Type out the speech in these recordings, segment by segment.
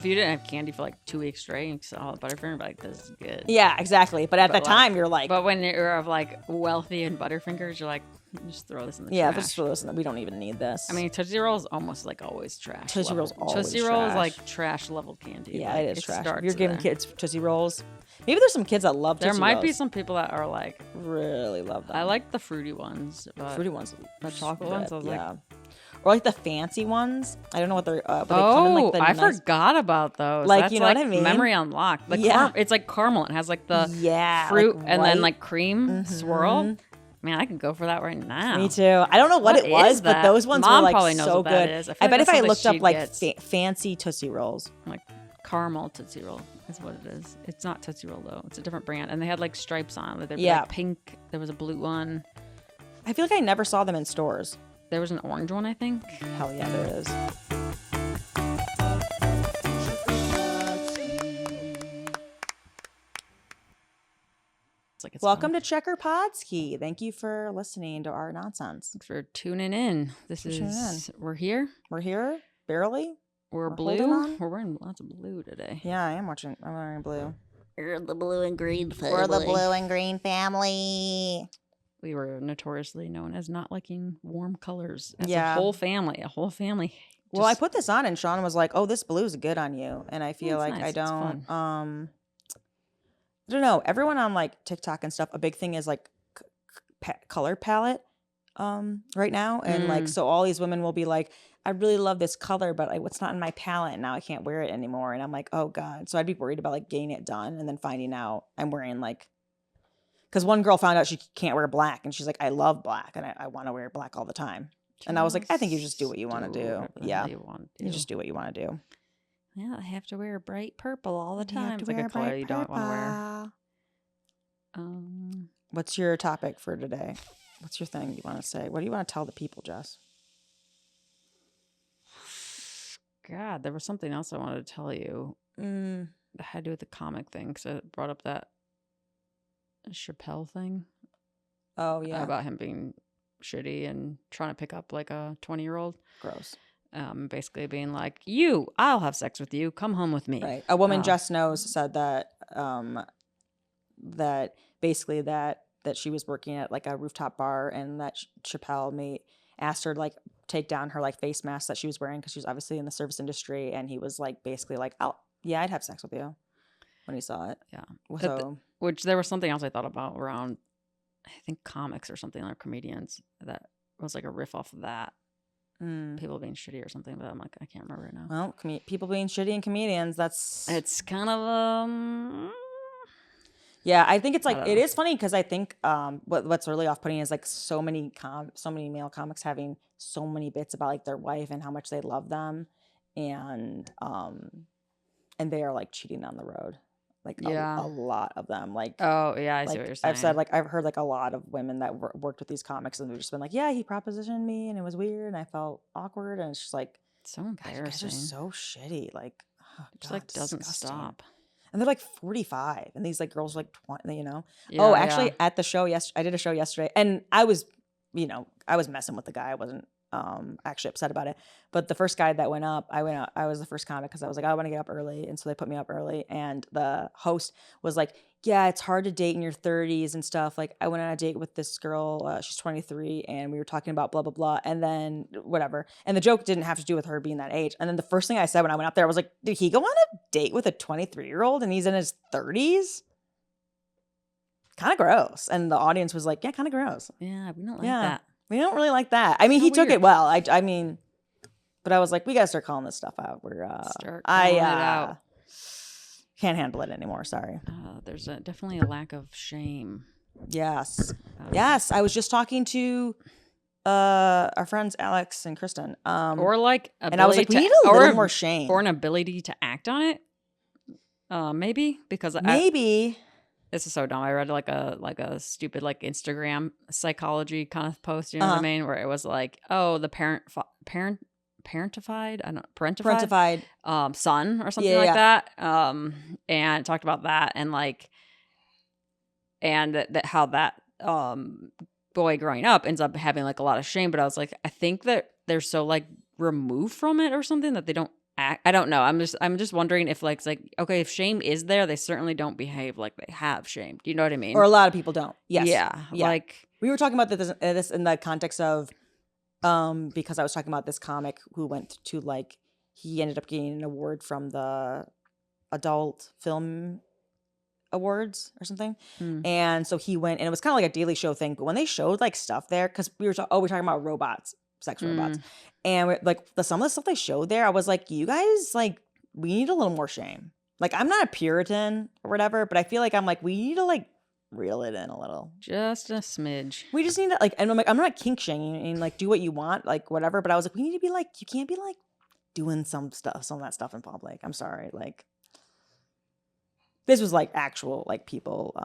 If you didn't have candy for like 2 weeks straight, you saw Butterfinger, but like, this is good. Yeah, exactly. But at the time, you're like... But when you're of like wealthy and Butterfingers, you're like, just throw this in the trash. Yeah, just throw this in the... We don't even need this. I mean, Tootsie Roll is almost like always trash. Tootsie Roll's always Tootsie Roll is like trash level candy. Yeah, like, it is trash. If you're there. giving kids Tootsie Rolls... Maybe there's some kids that love Tootsie Rolls. There might be some people that are like... Really love them. I like the fruity ones. But fruity ones. The chocolate ones, I was like... Or like the fancy ones. I don't know what they're. But they come in like the I nice... forgot about those. Like, That's you know like what I mean? Memory unlocked. Like it's like caramel. It has like the fruit like and then like cream swirl. Man, I can go for that right now. Me too. I don't know what it was, but those ones Mom were probably like knows so what that good. is. I bet if I looked up like gets. fancy Tootsie Rolls, like caramel Tootsie Roll is what it is. It's not Tootsie Roll though. It's a different brand, and they had like stripes on. Like, there'd be like pink. There was a blue one. I feel like I never saw them in stores. There was an orange one, I think. Hell yeah, there is. Welcome to Checker Podski. Thank you for listening to our nonsense. Thanks for tuning in. We're here. We're here, barely. We're blue. We're wearing lots of blue today. Yeah, I'm wearing blue. We're the blue and green family. We're the blue and green family. We were notoriously known as not liking warm colors. As a whole family. Well, I put this on and Sean was like, "Oh, this blue is good on you," and I feel like nice. I don't. I don't know. Everyone on like TikTok and stuff, a big thing is like color palette right now, and like so all these women will be like, "I really love this color, but it's not in my palette, and now I can't wear it anymore." And I'm like, "Oh God!" So I'd be worried about like getting it done and then finding out I'm wearing like. Because one girl found out she can't wear black, and she's like, "I love black, and I want to wear black all the time." And I was like, "I think you just do what you want to do. Yeah, you just do what you want to do." Yeah, I have to wear bright purple all the time. It's like a color you don't want to wear. What's your topic for today? What's your thing you want to say? What do you want to tell the people, Jess? God, there was something else I wanted to tell you. That had to do with the comic thing, because I brought up that Chappelle thing. Oh yeah, about him being shitty and trying to pick up like a 20-year-old. Gross. Basically being like, I'll have sex with you. Come home with me. Right. A woman Jess knows said that that basically that she was working at like a rooftop bar, and that Chappelle asked her to like take down her like face mask that she was wearing because she was obviously in the service industry, and he was like basically like, "Oh yeah, I'd have sex with you," when he saw it. Yeah. So. Which there was something else I thought about around, I think comics or something, or comedians, that was like a riff off of that. People being shitty or something, but I'm like, I can't remember right now. Well, people being shitty and comedians, it's kind of yeah, I think it's like it is funny because I think what's really off-putting is like so many male comics having so many bits about like their wife and how much they love them, and they are like cheating on the road. Like a lot of them, like I see what you're saying. I've heard like a lot of women that worked with these comics, and they've just been like, yeah, he propositioned me, and it was weird, and I felt awkward, and it's just like so embarrassing. Guys are so shitty, like it just like doesn't stop. And they're like 45, and these like girls are like 20, you know. Yeah, actually, at the show I did a show yesterday, and I was messing with the guy. I wasn't actually upset about it, but the first guy that went up, I was the first comic because I was like, I want to get up early, and so they put me up early, and the host was like, yeah, it's hard to date in your 30s and stuff. Like, I went on a date with this girl, she's 23, and we were talking about blah blah blah, and then whatever, and the joke didn't have to do with her being that age. And then the first thing I said when I went up there, I was like, did he go on a date with a 23-year-old and he's in his 30s? Kind of gross. And the audience was like, yeah, kind of gross. Yeah, we don't like that. We don't really like that. I mean, he took it well. I mean, but I was like, we got to start calling this stuff out. Start calling it out. Can't handle it anymore. Sorry. There's definitely a lack of shame. Yes. Yes. I was just talking to our friends Alex and Kristen. Or like, and I was like, we need a little more shame. Or an ability to act on it. Maybe because this is so dumb. I read like a stupid like Instagram psychology kind of post, you know what I mean, where it was like, oh, the parentified son or something like that. And talked about that and like, and that how that boy growing up ends up having like a lot of shame. But I was like, I think that they're so like removed from it or something that they don't act. I don't know. I'm just wondering if like it's like okay, if shame is there, they certainly don't behave like they have shame. Do you know what I mean? Or a lot of people don't. Yes. Yeah. Like we were talking about this in the context of because I was talking about this comic who went to like he ended up getting an award from the Adult Film Awards or something. And so he went, and it was kind of like a Daily Show thing, but when they showed like stuff there, because we're talking about robots, sex robots, and like some of the stuff they showed there, I was like, you guys, like, we need a little more shame. Like, I'm not a Puritan or whatever, but I feel like I'm like, we need to like reel it in a little, just a smidge. We just need to like, and I'm like, I'm not kink shaming and like do what you want, like whatever, but I was like, we need to be like, you can't be like doing some of that stuff in public. I'm sorry, like. This was like actual like people.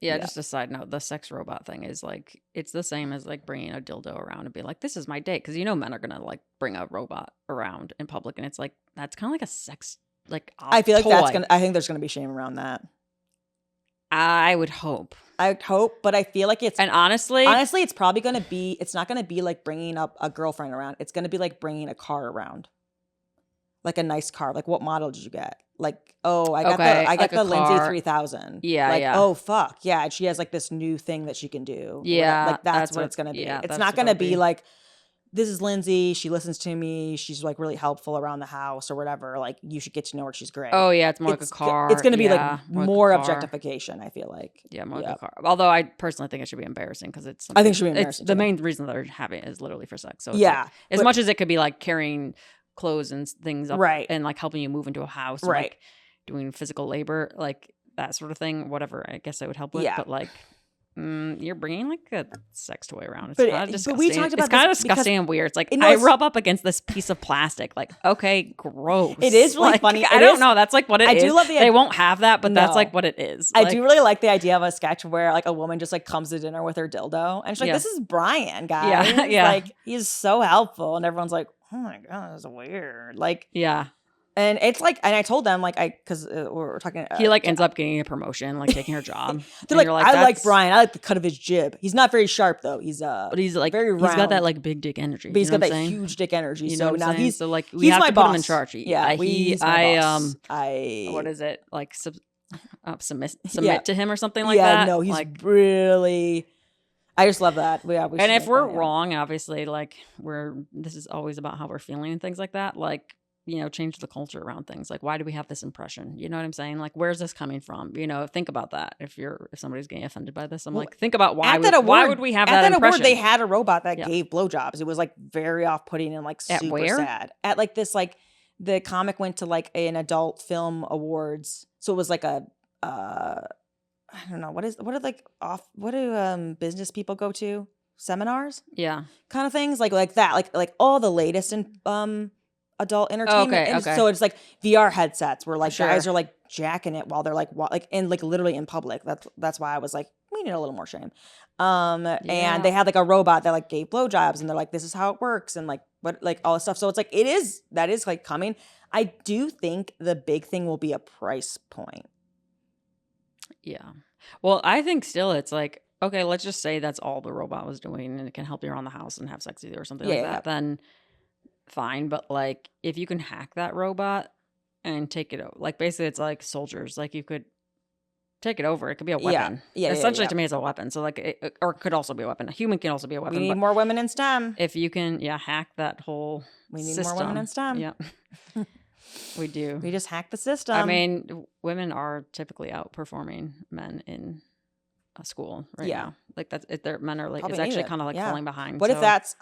Just a side note. The sex robot thing is like it's the same as like bringing a dildo around and being like, "This is my date," because men are gonna like bring a robot around in public, and it's like that's kind of like a sex like. I feel like toy. I think there's gonna be shame around that. I would hope. But I feel like it's and honestly, it's probably gonna be. It's not gonna be like bringing up a girlfriend around. It's gonna be like bringing a car around, like a nice car. Like what model did you get? Like, oh, I got the Lindsay 3000. Yeah, like, oh fuck, yeah. She has like this new thing that she can do. Yeah, like that's what it's gonna be. Yeah, it's not gonna be like, this is Lindsay. She listens to me. She's like really helpful around the house or whatever. Like you should get to know her. She's great. Oh yeah, it's more like a car. It's gonna be like more objectification. I feel like more like a car. Although I personally think it should be embarrassing because it's. I think it should be embarrassing. The main reason that they're having it is literally for sex. So yeah, like, as much as it could be like carrying clothes and things up, right, and like helping you move into a house, right. Like, doing physical labor, like that sort of thing, whatever I guess I would help with. But like you're bringing like a sex toy around. It's kind of disgusting. But we talked about it's kind of disgusting and weird. It's like I rub up against this piece of plastic. Like, okay, gross. It is really funny. I don't know. That's like what it is. I do love the idea. They won't have that, but that's like what it is. I do really like the idea of a sketch where like a woman just like comes to dinner with her dildo and she's like, "This is Brian, guys. Yeah. Like he's so helpful," and everyone's like, "Oh my god, that's weird." Like, yeah. And it's like, and I told them like because we're talking. He like ends up getting a promotion, like taking her job. They're like, I like Brian. I like the cut of his jib. He's not very sharp though. But he's like very round. He's got that like big dick energy. But he's got that huge dick energy. You so now he's so like we have to put him in charge. Yeah, he's my boss. What is it like? Submit to him or something like that. Yeah, no, he's like, really. I just love that. And if we're wrong, obviously, like this is always about how we're feeling and things like that. Like. Change the culture around things. Like, why do we have this impression? You know what I'm saying? Like, where's this coming from? Think about that. If somebody's getting offended by this, I'm like, think about why would we have that impression? At that award, they had a robot that gave blowjobs. It was like very off-putting and like super sad. At like this, like the comic went to like an adult film awards. So it was like a, I don't know, what do business people go to? Seminars? Yeah. Kind of things like that. Like all the latest in, adult entertainment. Okay. So it's like VR headsets where like guys are like jacking it while they're like and like literally in public. That's why I was like, we need a little more shame. And they had like a robot that like gave blowjobs and they're like, this is how it works and like what like all this stuff. So it's like that is like coming. I do think the big thing will be a price point. Yeah. Well, I think still it's like, okay, let's just say that's all the robot was doing and it can help you around the house and have sex with you or something like that. Then fine, but like if you can hack that robot and take it over, like basically it's like soldiers, like you could take it over, it could be a weapon. Essentially to me it's a weapon. So like or it could also be a weapon. A human can also be a weapon. We need more women in STEM. If you can hack that whole system. More women in STEM. Yeah. We do. We just hack the system. I mean, women are typically outperforming men in a school now. Like men are like probably it's actually kind of like falling behind. What if that's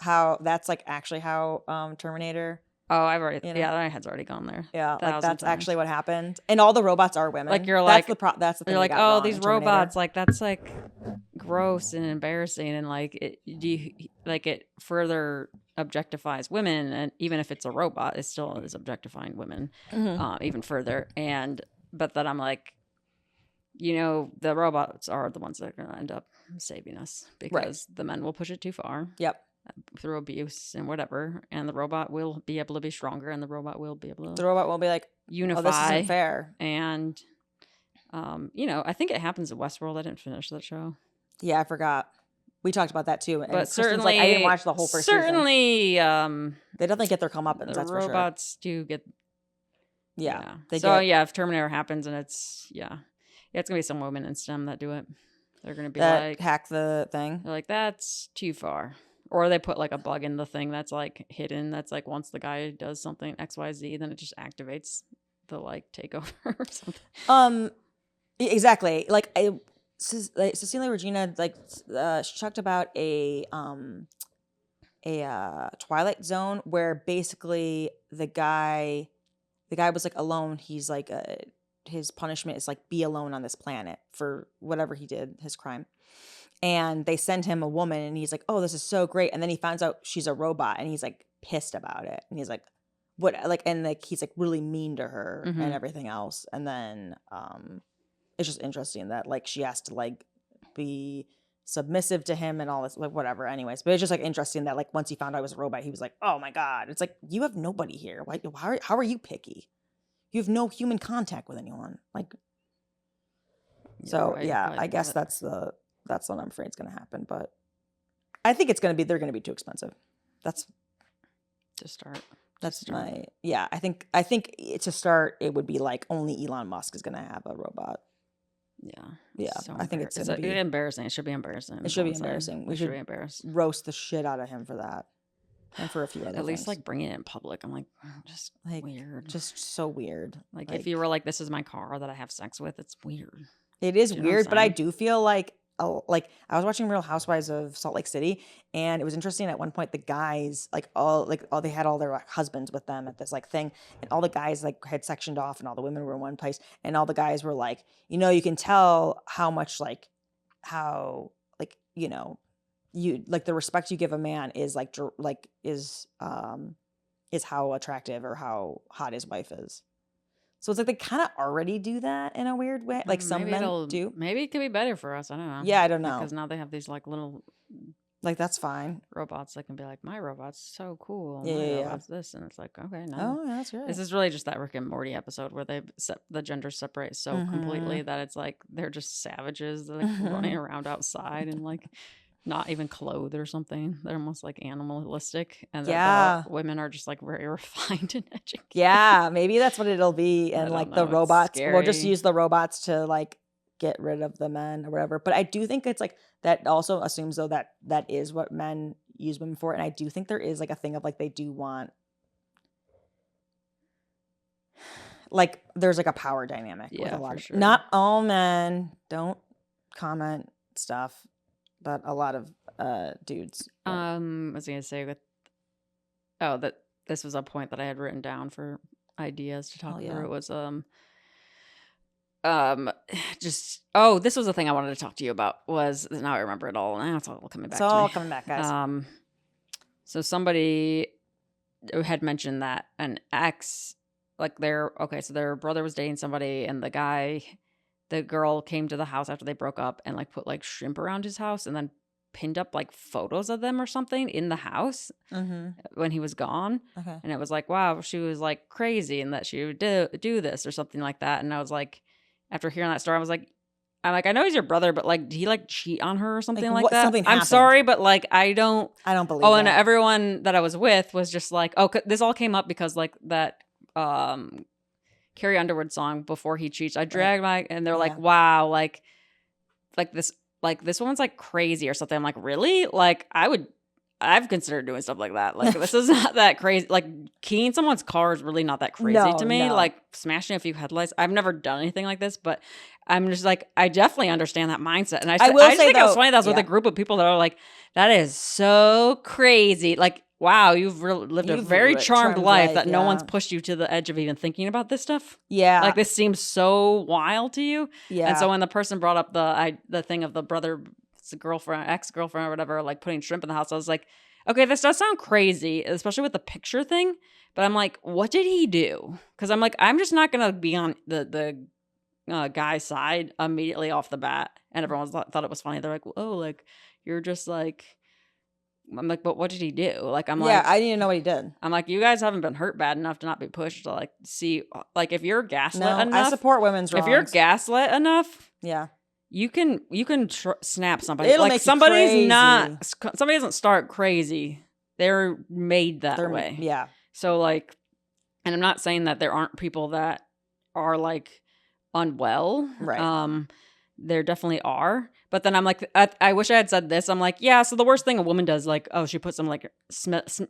like actually how Terminator? Oh, I've already my head's already gone there. Yeah, like that's actually what happened. And all the robots are women. Like you're like that's the thing. You're like, oh, these robots, like that's like gross and embarrassing, and like it further objectifies women, and even if it's a robot, it still is objectifying women even further. But then I'm like, the robots are the ones that are going to end up saving us because the men will push it too far. Yep. Through abuse and whatever, and the robot will be able to be stronger, and the robot will be able to. The robot will be like unify. Oh, this isn't fair. And, I think it happens in Westworld. I didn't finish that show. Yeah, I forgot. We talked about that too. And but certainly, like, I didn't watch the whole first season. Certainly, they definitely get their comeuppance. The robots do get. Yeah. If Terminator happens and it's it's gonna be some women in STEM that do it. They're gonna be like hack the thing. They're like, that's too far. Or they put like a bug in the thing that's like hidden. That's like once the guy does something XYZ, then it just activates the like takeover or something. Exactly. Like Cecilia Regina, like she talked about a Twilight Zone where basically the guy was like alone. He's like his punishment is like be alone on this planet for whatever he did, his crime. And they send him a woman and he's like, oh, this is so great. And then he finds out she's a robot and he's like pissed about it. And he's like, what? Like, and like, he's like really mean to her and everything else. And then it's just interesting that like she has to like be submissive to him and all this, like whatever. Anyways, but it's just like interesting that like once he found out I was a robot, he was like, oh my God. It's like, you have nobody here. Why, how are you picky? You have no human contact with anyone. Like, so right, yeah, I guess that's what I'm afraid is going to happen. But I think they're going to be too expensive. That's to start. That's my, I think to start, it would be like only Elon Musk is going to have a robot. Yeah. So I think it's embarrassing. It should be embarrassing. It should be embarrassing. We should be embarrassed. Roast the shit out of him for that. And for a few other things. At least like bring it in public. I'm like, just like weird. Just so weird. Like if you were like, this is my car that I have sex with, it's weird. It is weird, but I do feel like I was watching Real Housewives of Salt Lake City, and it was interesting. At one point, the guys they had all their like, husbands with them at this like thing, and all the guys like had sectioned off, and all the women were in one place, and all the guys were like, you can tell how much you like the respect you give a man is is how attractive or how hot his wife is. So it's like they kind of already do that in a weird way. Like some men do. Maybe it could be better for us. I don't know. Yeah, I don't know. Because now they have these like little, like that's fine. Robots that can be like, my robot's so cool. Yeah, robot's this, and it's like, okay, no. Oh, yeah, that's right. This is really just that Rick and Morty episode where the gender separate so completely that it's like they're just savages that like running around outside and like not even clothed or something. They're almost like animalistic, and the women are just like very refined and educated. Yeah, maybe that's what it'll be, and like the robots, we'll just use the robots to like get rid of the men or whatever. But I do think it's like that also assumes though that is what men use women for, and I do think there is like a thing of like they do want like there's like a power dynamic with a lot of not all men, don't comment stuff. But a lot of dudes. I was gonna say that this was a point that I had written down for ideas to talk through. It was this was the thing I wanted to talk to you about. Was now I remember it all. Now it's all coming back. It's all coming back, guys. So somebody had mentioned that an ex, like their brother was dating somebody, and the girl came to the house after they broke up and like put like shrimp around his house and then pinned up like photos of them or something in the house when he was gone. Okay. And it was like, wow, she was like crazy and that she would do this or something like that. And I was like, after hearing that story, I'm like, I know he's your brother, but like, did he like cheat on her or something like that? Something happened. I'm sorry, but like, I don't believe that. And everyone that I was with was just like, oh, this all came up because like that, Carrie Underwood song Before He Cheats. I dragged and they're like, wow, like this woman's like crazy or something. I'm like, really? Like I've considered doing stuff like that. Like this is not that crazy. Like keying someone's car is really not that crazy to me. No. Like smashing a few headlights. I've never done anything like this, but I'm just like, I definitely understand that mindset. And I just think it was funny that I was with a group of people that are like, that is so crazy. Like, wow, you've lived a very charmed life that no one's pushed you to the edge of even thinking about this stuff. Yeah. Like this seems so wild to you. Yeah. And so when the person brought up the thing of the brother's girlfriend, ex-girlfriend or whatever, like putting shrimp in the house, I was like, okay, this does sound crazy, especially with the picture thing. But I'm like, what did he do? Because I'm like, I'm just not going to be on the guy's side immediately off the bat. And everyone thought it was funny. They're like, oh, like, you're just like... I'm like, but what did he do? Like, I'm like, yeah, I didn't know what he did. I'm like, you guys haven't been hurt bad enough to not be pushed to like see, like, if you're gaslit enough. I support women's wrongs. If you're gaslit enough, yeah, you can snap somebody. It'll like make somebody's you not somebody doesn't start crazy. They're made that way. Yeah. So like, and I'm not saying that there aren't people that are like unwell. Right. There definitely are. But then I'm like, I wish I had said this. I'm like, yeah, so the worst thing a woman does, like, oh, she puts some like,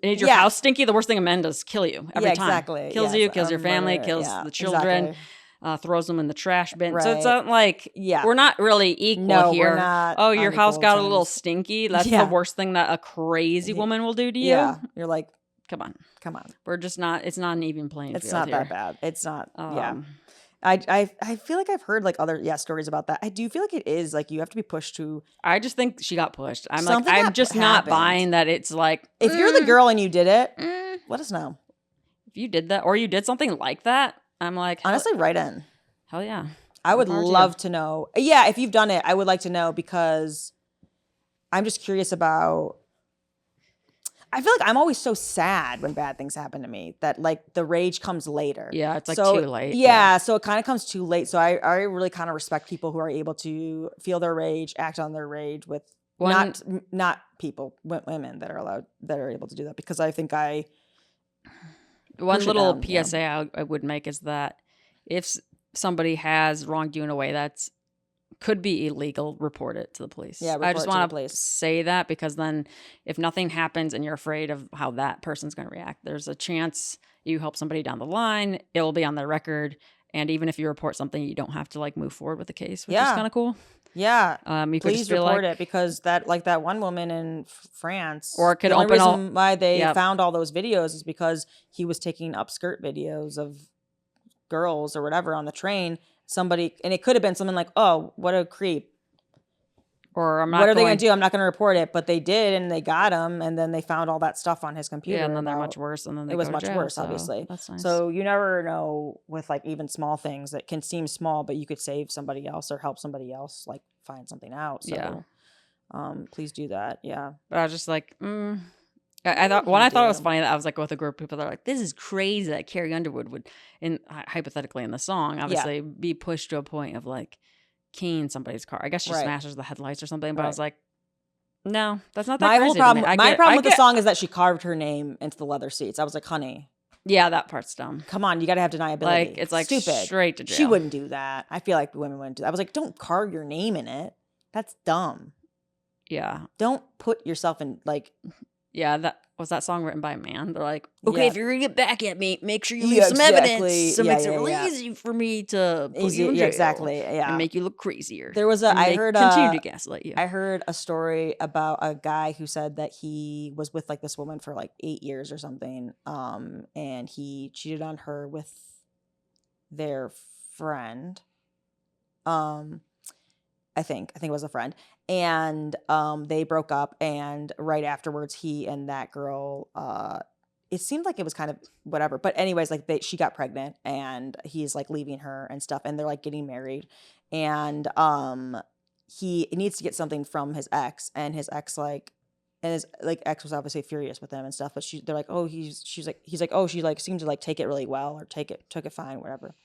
made your house stinky. The worst thing a man does is kill you every time. Exactly. Kills you, kills your family, kills the children, throws them in the trash bin. Right. So it's not like, we're not really equal here. We're not. Oh, your house got a little stinky. That's the worst thing that a crazy woman will do to you. Yeah. You're like, come on. We're just not, it's not an even playing field. It's not here. that bad. It's not. I feel like I've heard like other stories about that. I do feel like it is like you have to be pushed to. I just think she got pushed. I'm just not buying that it's like if you're the girl and you did it, let us know. If you did that or you did something like that, I'm like honestly, write in. Hell yeah. I would love to know. Yeah, if you've done it, I would like to know because I'm just curious about. I feel like I'm always so sad when bad things happen to me that like the rage comes later. Yeah, it's like too late. Yeah, so it kind of comes too late. So I really kind of respect people who are able to feel their rage, act on their rage with not people, women that are able to do that because I think one little PSA I would make is that if somebody has wronged you in a way that's could be illegal, report it to the police. Yeah, I just want to say that because then if nothing happens and you're afraid of how that person's going to react, there's a chance you help somebody down the line, it'll be on their record. And even if you report something, you don't have to like move forward with the case, which is kind of cool. Yeah. You please report it because that one woman in France, or it could the only open reason why they found all those videos is because he was taking upskirt videos of girls or whatever on the train. Somebody, and it could have been something like, oh, what a creep. Or what are they going to do? I'm not going to report it. But they did, and they got him, and then they found all that stuff on his computer. Yeah, and then they're much worse. And then it was much jail, worse, so obviously. That's nice. So you never know with like even small things that can seem small, but you could save somebody else or help somebody else like find something out. So please do that. Yeah. But I was just like, I thought it was funny that I was like with a group of people that are like, this is crazy that Carrie Underwood would, hypothetically in the song, obviously be pushed to a point of like keying somebody's car. I guess she smashes the headlights or something. But I was like, no, that's not that crazy. My problem with the song is that she carved her name into the leather seats. I was like, honey. Yeah, that part's dumb. Come on, you got to have deniability. Like it's like stupid. Straight to jail. She wouldn't do that. I feel like women wouldn't do that. I was like, don't carve your name in it. That's dumb. Yeah. Don't put yourself in like. Yeah, that song written by a man. They're like, okay, if you're gonna get back at me, make sure you leave some evidence. So it makes it really easy for me to put you in jail. Exactly. Yeah. And make you look crazier. There was continue to gaslight you. I heard a story about a guy who said that he was with like this woman for like 8 years or something. And he cheated on her with their friend. I think it was a friend. And they broke up, and right afterwards, he and that girl, it seemed like it was kind of whatever. But anyways, like she got pregnant, and he's like leaving her and stuff, and they're like getting married, and he needs to get something from his ex, and his ex his ex was obviously furious with him and stuff. But they're like, oh, he's like, oh, she like seemed to like take it really well or took it fine, whatever.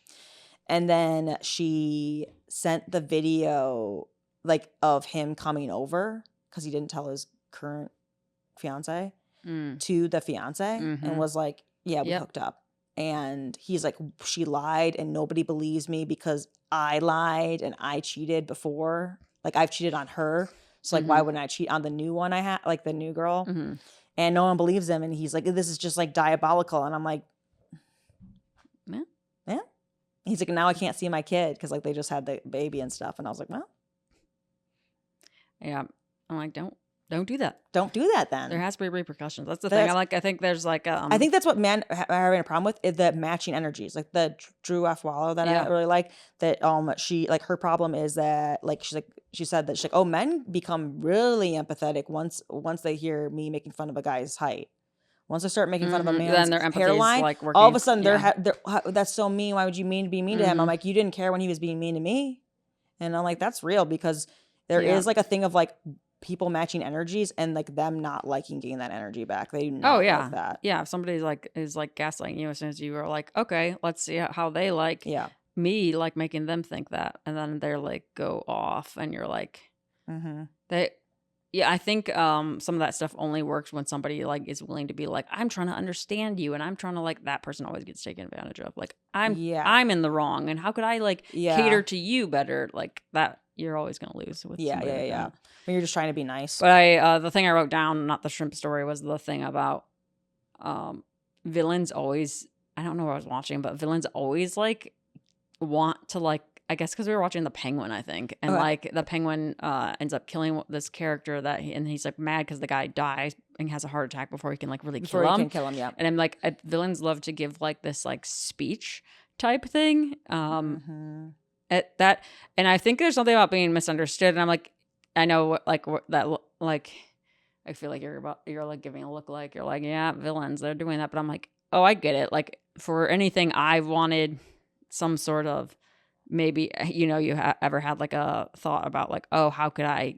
And then she sent the video like of him coming over because he didn't tell his current fiance to the fiance and was like, yeah, we hooked up. And he's like, she lied and nobody believes me because I lied and I cheated before. Like I've cheated on her. So like, why wouldn't I cheat on the new one I had, like the new girl? And no one believes him. And he's like, this is just like diabolical. And I'm like, yeah. He's like, now I can't see my kid because like they just had the baby and stuff. And I was like, well. Yeah, I'm like, don't do that. Don't do that then. There has to be repercussions. That's the thing. I think there's like I think that's what men are having a problem with is the matching energies. Like the Drew Afwalo that I really like. That she like her problem is that like she said that she's like, oh, men become really empathetic once they hear me making fun of a guy's height. Once I start making fun of a man's hairline, like all of a sudden they're that's so mean. Why would you be mean to him? I'm like, you didn't care when he was being mean to me, and I'm like, that's real because. There is like a thing of like people matching energies and like them not liking getting that energy back. They do not like that. Yeah. If somebody's like is like gaslighting you as soon as you are like, okay, let's see how they like. Yeah. me like making them think that, and then they're like go off, and you're like, they. Yeah, I think some of that stuff only works when somebody like is willing to be like, I'm trying to understand you, and I'm trying to like that person always gets taken advantage of. Like I'm in the wrong, and how could I like cater to you better? Like that, you're always gonna lose with somebody like that. When you're just trying to be nice. But I the thing I wrote down, not the shrimp story, was the thing about villains always. I don't know what I was watching, but villains always like want to like. I guess because we were watching The Penguin, I think, and like the Penguin ends up killing this character and he's like mad because the guy dies and has a heart attack before he can like really kill him. Yeah. And I'm like, villains love to give like this like speech type thing. At that, and I think there's something about being misunderstood. And I'm like, I know like that like I feel like you're like giving a look like you're like, yeah, villains, they're doing that, but I'm like, oh, I get it. Like for anything, I've wanted some sort of. Maybe, you know, you ever had like a thought about like, oh, how could I,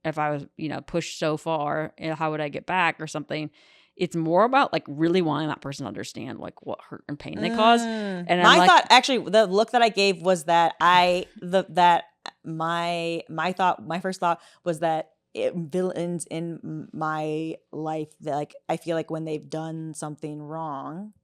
if I was, you know, pushed so far, how would I get back or something? It's more about like really wanting that person to understand like what hurt and pain they cause. And my thought, actually, the look that I gave was that my first thought was that villains in my life, that like I feel like when they've done something wrong.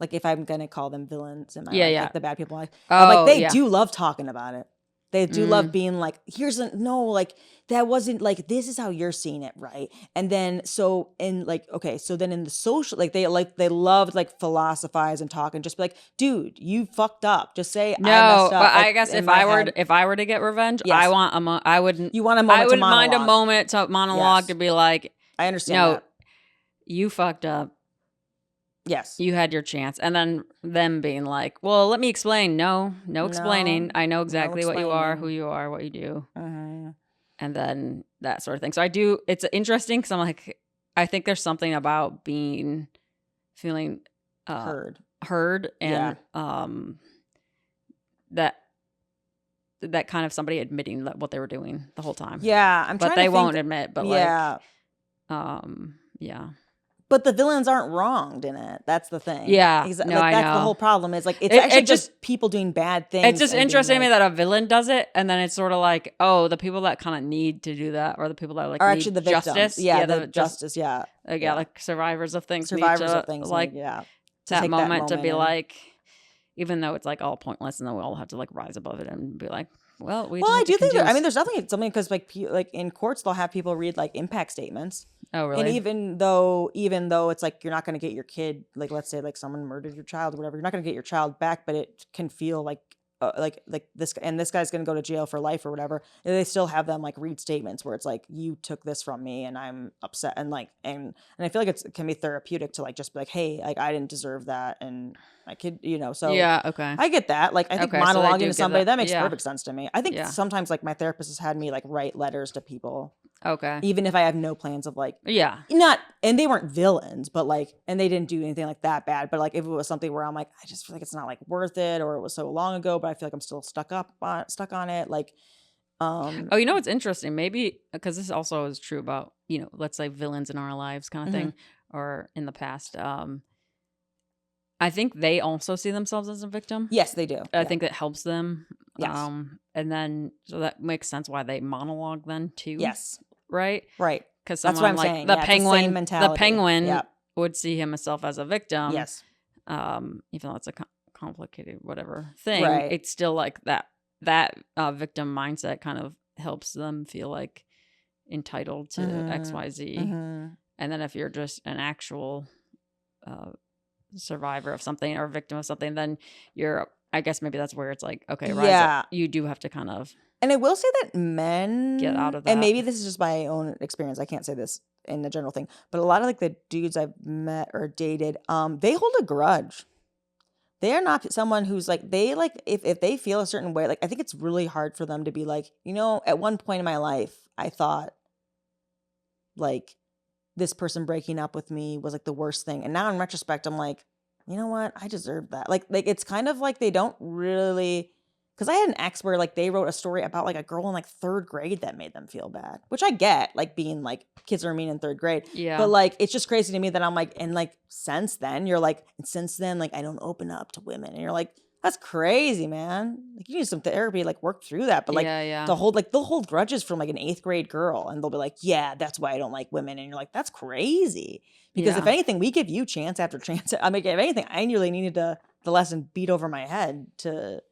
Like if I'm gonna call them villains in my life, like the bad people in my life, like they do love talking about it. They do love being like, like that wasn't like, this is how you're seeing it, right? And then so in like, okay, so then in the social, like they love like philosophize and talk and just be like, dude, you fucked up. Just say I messed up. But like, I guess if I were to get revenge, yes. I wouldn't. You want a moment? I wouldn't to mind a moment to monologue to be like, I understand. That. You fucked up. Yes. You had your chance. And then them being like, well, let me explain. No explaining. I know exactly what you are, who you are, what you do. And then that sort of thing. So it's interesting because I'm like, I think there's something about feeling heard and that kind of somebody admitting what they were doing the whole time. Yeah. But they won't admit, but yeah. But the villains aren't wronged in it. That's the thing. Yeah. That's the whole problem. Is like it's actually just people doing bad things. It's just interesting to me that a villain does it, and then it's sort of like, oh, the people that kind of need to do that, or the people that like are need actually the justice. Victims. Yeah, the justice. Yeah. Like survivors of things. Survivors of things. Like that moment to be like, even though it's like all pointless, and then we all have to like rise above it and be like, well, I do think there's definitely something because like in courts they'll have people read like impact statements. Oh, really? And even though it's like you're not going to get your kid, like let's say like someone murdered your child or whatever, you're not going to get your child back, but it can feel like this, and this guy's going to go to jail for life or whatever. And they still have them like read statements where it's like, you took this from me and I'm upset, and like and I feel like it can be therapeutic to like just be like, hey, like I didn't deserve that, and my kid, so yeah, okay, I get that. Like I think monologuing to somebody that makes perfect sense to me. I think sometimes like my therapist has had me like write letters to people. Okay. Even if I have no plans of like, and they weren't villains, but like, and they didn't do anything like that bad. But like, if it was something where I'm like, I just feel like it's not like worth it, or it was so long ago, but I feel like I'm still stuck on it. Like, you know what's interesting? Maybe because this also is true about let's say villains in our lives kind of thing, or in the past. I think they also see themselves as a victim. Yes, they do. I think that helps them. Yes. And then so that makes sense why they monologue then too. Yes. Right. Because that's what I'm saying. The penguin would see himself as a victim. Yes. Even though it's a complicated whatever thing, right. It's still like that victim mindset kind of helps them feel like entitled to XYZ. And then if you're just an actual survivor of something or victim of something, then I guess maybe that's where it's like, okay, rise up. You do have to kind of. And I will say that men get out of that. And maybe this is just my own experience. I can't say this in a general thing, but a lot of like the dudes I've met or dated, they hold a grudge. They are not someone who's like, they like, if they feel a certain way, like I think it's really hard for them to be like, at one point in my life, I thought like this person breaking up with me was like the worst thing. And now in retrospect, I'm like, you know what? I deserve that. Like it's kind of like they don't really, because I had an ex where like they wrote a story about like a girl in like third grade that made them feel bad, which I get, like being like kids are mean in third grade. Yeah. But like, it's just crazy to me that I'm like, and like since then, like I don't open up to women. And you're like, That's crazy, man. Like, you need some therapy, like, work through that. But, like, they'll hold grudges from, like, an 8th grade girl, and they'll be like, yeah, that's why I don't like women. And you're like, that's crazy. Because if anything, we give you chance after chance. I mean, if anything, I nearly needed the lesson beat over my head to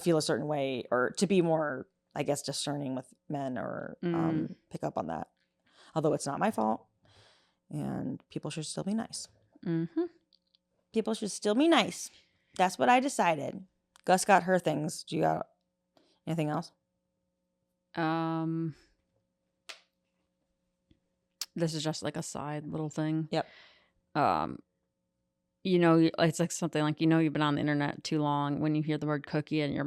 feel a certain way, or to be more, I guess, discerning with men, or pick up on that. Although it's not my fault, and people should still be nice. Mm-hmm. People should still be nice. That's what I decided. Gus got her things. Do you got anything else? This is just like a side little thing. Yep. You know, it's like something like, you know, you've been on the internet too long. When you hear the word cookie, and your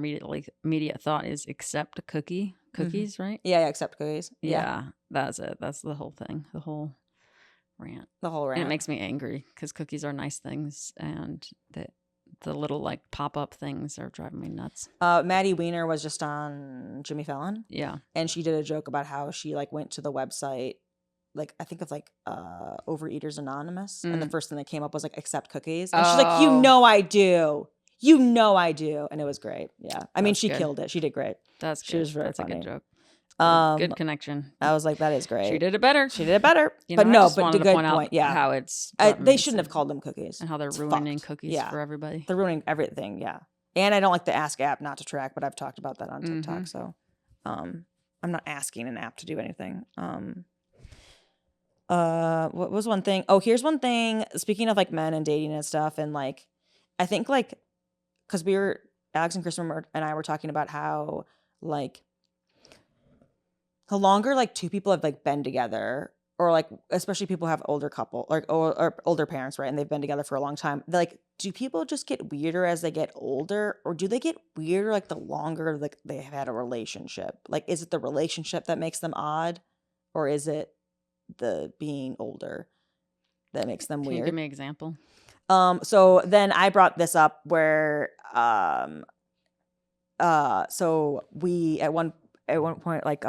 immediate thought is accept a cookie. Cookies, right? Yeah, accept cookies. Yeah, that's it. That's the whole thing. The whole rant. And it makes me angry because cookies are nice things, and the little like pop-up things are driving me nuts. Maddie Weiner was just on Jimmy Fallon. Yeah. And she did a joke about how she like went to the website, like I think of like Overeaters Anonymous, and the first thing that came up was like accept cookies. And she's like, you know I do. You know I do. And it was great. Yeah. I mean, she killed it. She did great. That's good. She was very funny. A good joke. Good connection. I was like, that is great. She did it better. But no, but the good point. Yeah. How it's they shouldn't have called them cookies. And how they're ruining cookies for everybody. They're ruining everything. Yeah. And I don't like the Ask app not to track, but I've talked about that on TikTok. So I'm not asking an app to do anything. What was one thing? Oh, here's one thing. Speaking of like men and dating and stuff, and like, I think like, because Alex and Kristen and I were talking about how like, the longer like two people have like been together, or like especially people who have older couple or older parents, right? And they've been together for a long time. Like, do people just get weirder as they get older, or do they get weirder like the longer like they have had a relationship? Like, is it the relationship that makes them odd, or is it the being older that makes them weird? Can you give me an example? So then I brought this up where so we at one point, like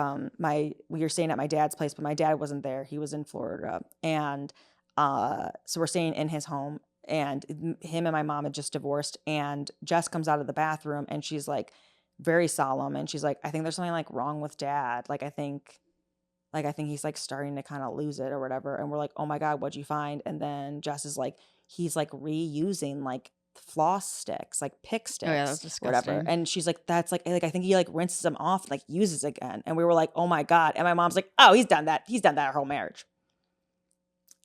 we were staying at my dad's place, but my dad wasn't there. He was in Florida. And so we're staying in his home, and him and my mom had just divorced, and Jess comes out of the bathroom, and she's like very solemn, and she's like, I think there's something like wrong with dad. I think he's like starting to kind of lose it or whatever. And we're like, oh my God, what'd you find? And then Jess is like, he's like reusing like floss sticks, like pick sticks, that was disgusting. whatever. And she's like, that's like I think he like rinses them off, like uses again. And we were like, oh my God. And my mom's like, oh, he's done that our whole marriage.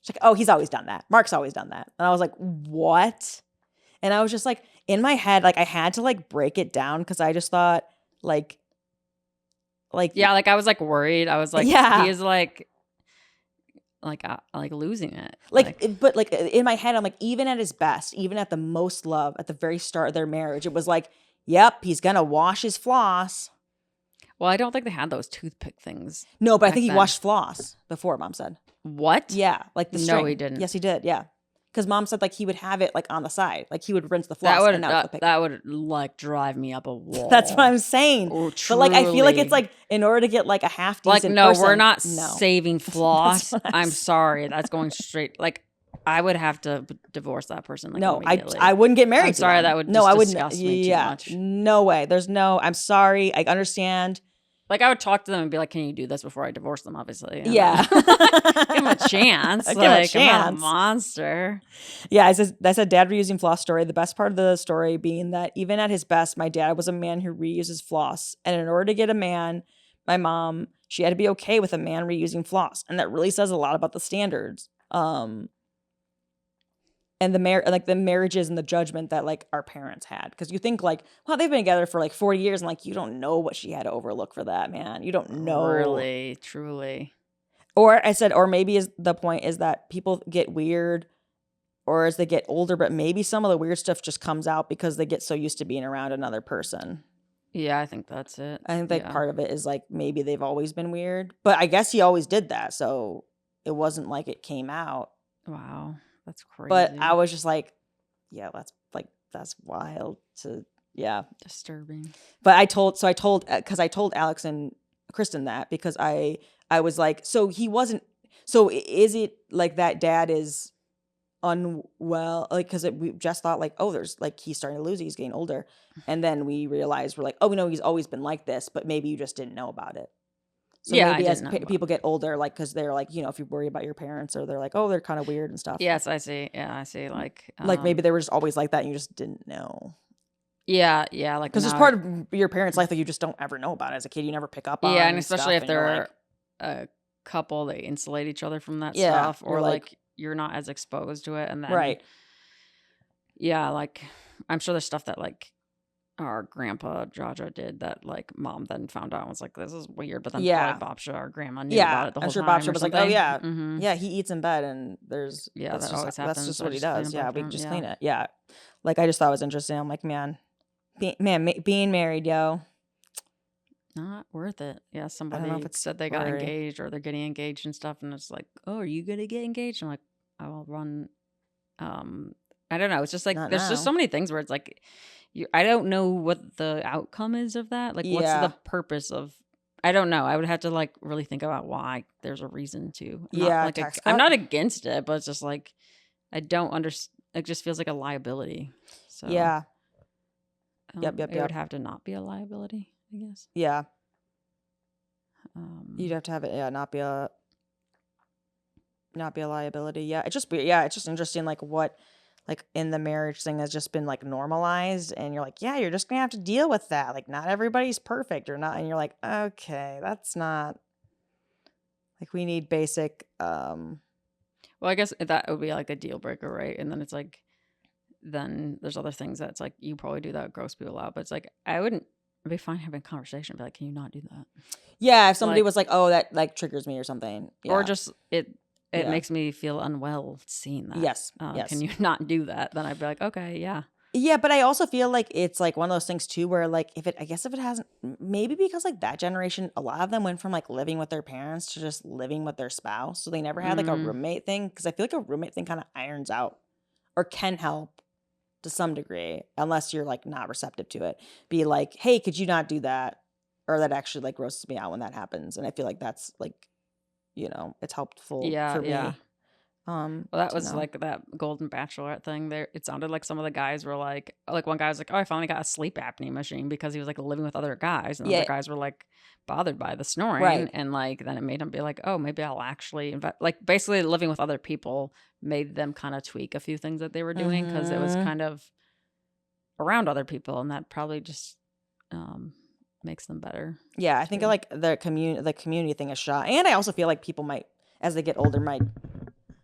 She's like, oh, he's always done that. Mark's always done that. And I was like, what? And I was just like, in my head, like I had to like break it down, because I just thought like yeah, like I was like worried. I was like, he is like losing it. But like in my head, I'm like, even at his best, even at the most love, at the very start of their marriage, it was like, yep, he's gonna wash his floss. Well, I don't think they had those toothpick things. No, but I think he washed floss before, Mom said. What? Yeah, like the string. No, he didn't. Yes, he did. Yeah. Because Mom said like he would have it like on the side, like he would rinse the floss. That would like drive me up a wall. That's what I'm saying. But like I feel like it's like in order to get like a half decent like no, person, we're not saving floss. I'm sorry, that's going straight. Like I would have to divorce that person. Like, no, I wouldn't get married. I'm sorry, to them. That would just disgust me too much. No way. There's no. I'm sorry. I understand. Like I would talk to them and be like, "Can you do this before I divorce them?" Obviously, yeah. Give them a chance. Give him a chance. I'm not a monster. Yeah, I said dad reusing floss story. The best part of the story being that even at his best, my dad was a man who reuses floss, and in order to get a man, my mom, she had to be okay with a man reusing floss, and that really says a lot about the standards. And the marriages and the judgment that like our parents had, because you think like, well, they've been together for like 40 years, and like you don't know what she had to overlook for that, man. You don't know, really, truly. Or I said, or maybe the point is that people get weird, or as they get older, but maybe some of the weird stuff just comes out because they get so used to being around another person. Yeah, I think that's it. I think like part of it is like maybe they've always been weird, but I guess he always did that, so it wasn't like it came out. Wow. That's crazy. But I was just like, yeah, that's wild disturbing. But I told Alex and Kristen that, because I was like, so he wasn't, so is it like that dad is unwell, like, because we just thought like, oh, there's like he's starting to lose it, he's getting older, and then we realized we're like, oh, we know he's always been like this, but maybe you just didn't know about it. So yeah, maybe as people get older, like, because they're like, you know, if you worry about your parents, or they're like, oh, they're kind of weird and stuff. Yes, I see. Yeah, I see. Like maybe they were just always like that and you just didn't know. Yeah, like because it's part of your parents' life that you just don't ever know about as a kid. You never pick up on. Yeah, and especially if and they're like, a couple, they insulate each other from that stuff, or like you're not as exposed to it, and then right. Yeah, like I'm sure there's stuff that like our grandpa Jaja did that like mom then found out and was like, this is weird, but then probably Babsha, our grandma, knew about it the whole time. I'm sure Babsha was like, oh yeah, mm-hmm. yeah, he eats in bed, and there's that always happens. That's just what he does. Yeah, we just clean it. Yeah, like I just thought it was interesting. I'm like, man, being married, yo, not worth it. Yeah, somebody said they got engaged or they're getting engaged and stuff, and it's like, oh, are you gonna get engaged? I'm like, I will run. I don't know. It's just like there's just so many things where it's like, I don't know what the outcome is of that. Like, what's the purpose of? I don't know. I would have to like really think about why there's a reason to. I'm not against it, but it's just like I don't understand. It just feels like a liability. So yeah. Yep. It would have to not be a liability, I guess. Yeah. You'd have to have it, not be a liability. Yeah. It's just interesting, like what, like in the marriage thing has just been like normalized, and you're like, yeah, you're just gonna have to deal with that. Like, not everybody's perfect or not, and you're like, okay, that's not like, we need basic. Well, I guess that would be like a deal breaker, right? And then it's like, then there's other things that's like, you probably do that gross people out, but it's like, I'd be fine having a conversation, be like, can you not do that? Yeah, if somebody was like, oh, that like triggers me or something, or just it makes me feel unwell seeing that. Yes. Can you not do that? Then I'd be like, okay, yeah. Yeah, but I also feel like it's like one of those things too, where like if it hasn't, maybe because like that generation, a lot of them went from like living with their parents to just living with their spouse, so they never had like a roommate thing. Because I feel like a roommate thing kind of irons out, or can help to some degree, unless you're like not receptive to it. Be like, hey, could you not do that? Or that actually like grosses me out when that happens, and I feel like that's like, you know, it's helpful for me. Well, that was like that Golden Bachelorette thing there. It sounded like some of the guys were like one guy was like, oh, I finally got a sleep apnea machine, because he was like living with other guys, and other guys were like bothered by the snoring, right? And like then it made him be like, oh, maybe I'll actually like basically living with other people made them kind of tweak a few things that they were doing, because it was kind of around other people, and that probably just makes them better. Yeah, I think like the community thing is shot, and I also feel like people might, as they get older, might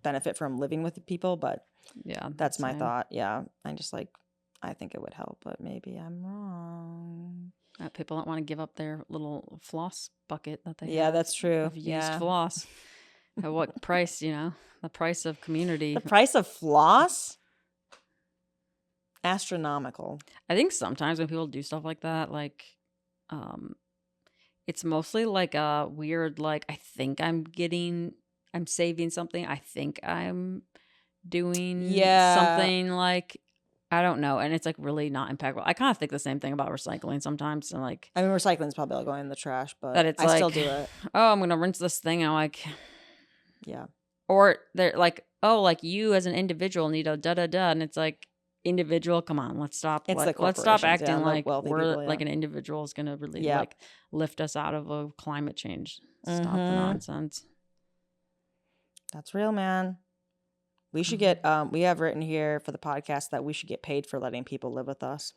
benefit from living with people, but yeah, that's my thought. Yeah, I think it would help, but maybe I'm wrong. People don't want to give up their little floss bucket that they have. That's true. Of used floss. At what price? You know, the price of community. The price of floss? Astronomical. I think sometimes when people do stuff like that, like, it's mostly like a weird, like, I think I'm saving something. I think I'm doing something, like, I don't know. And it's like really not impactful. I kind of think the same thing about recycling sometimes. And like, I mean, recycling is probably like going in the trash, but it's I still do it. Oh, I'm going to rinse this thing. And I'm like, yeah. Or they're like, oh, like you as an individual need a da-da-da. And it's like, individual, come on, let's stop. Let's stop acting like we're people, like an individual is going to really like lift us out of a climate change. Stop the nonsense. That's real, man. We should get, we have written here for the podcast that we should get paid for letting people live with us.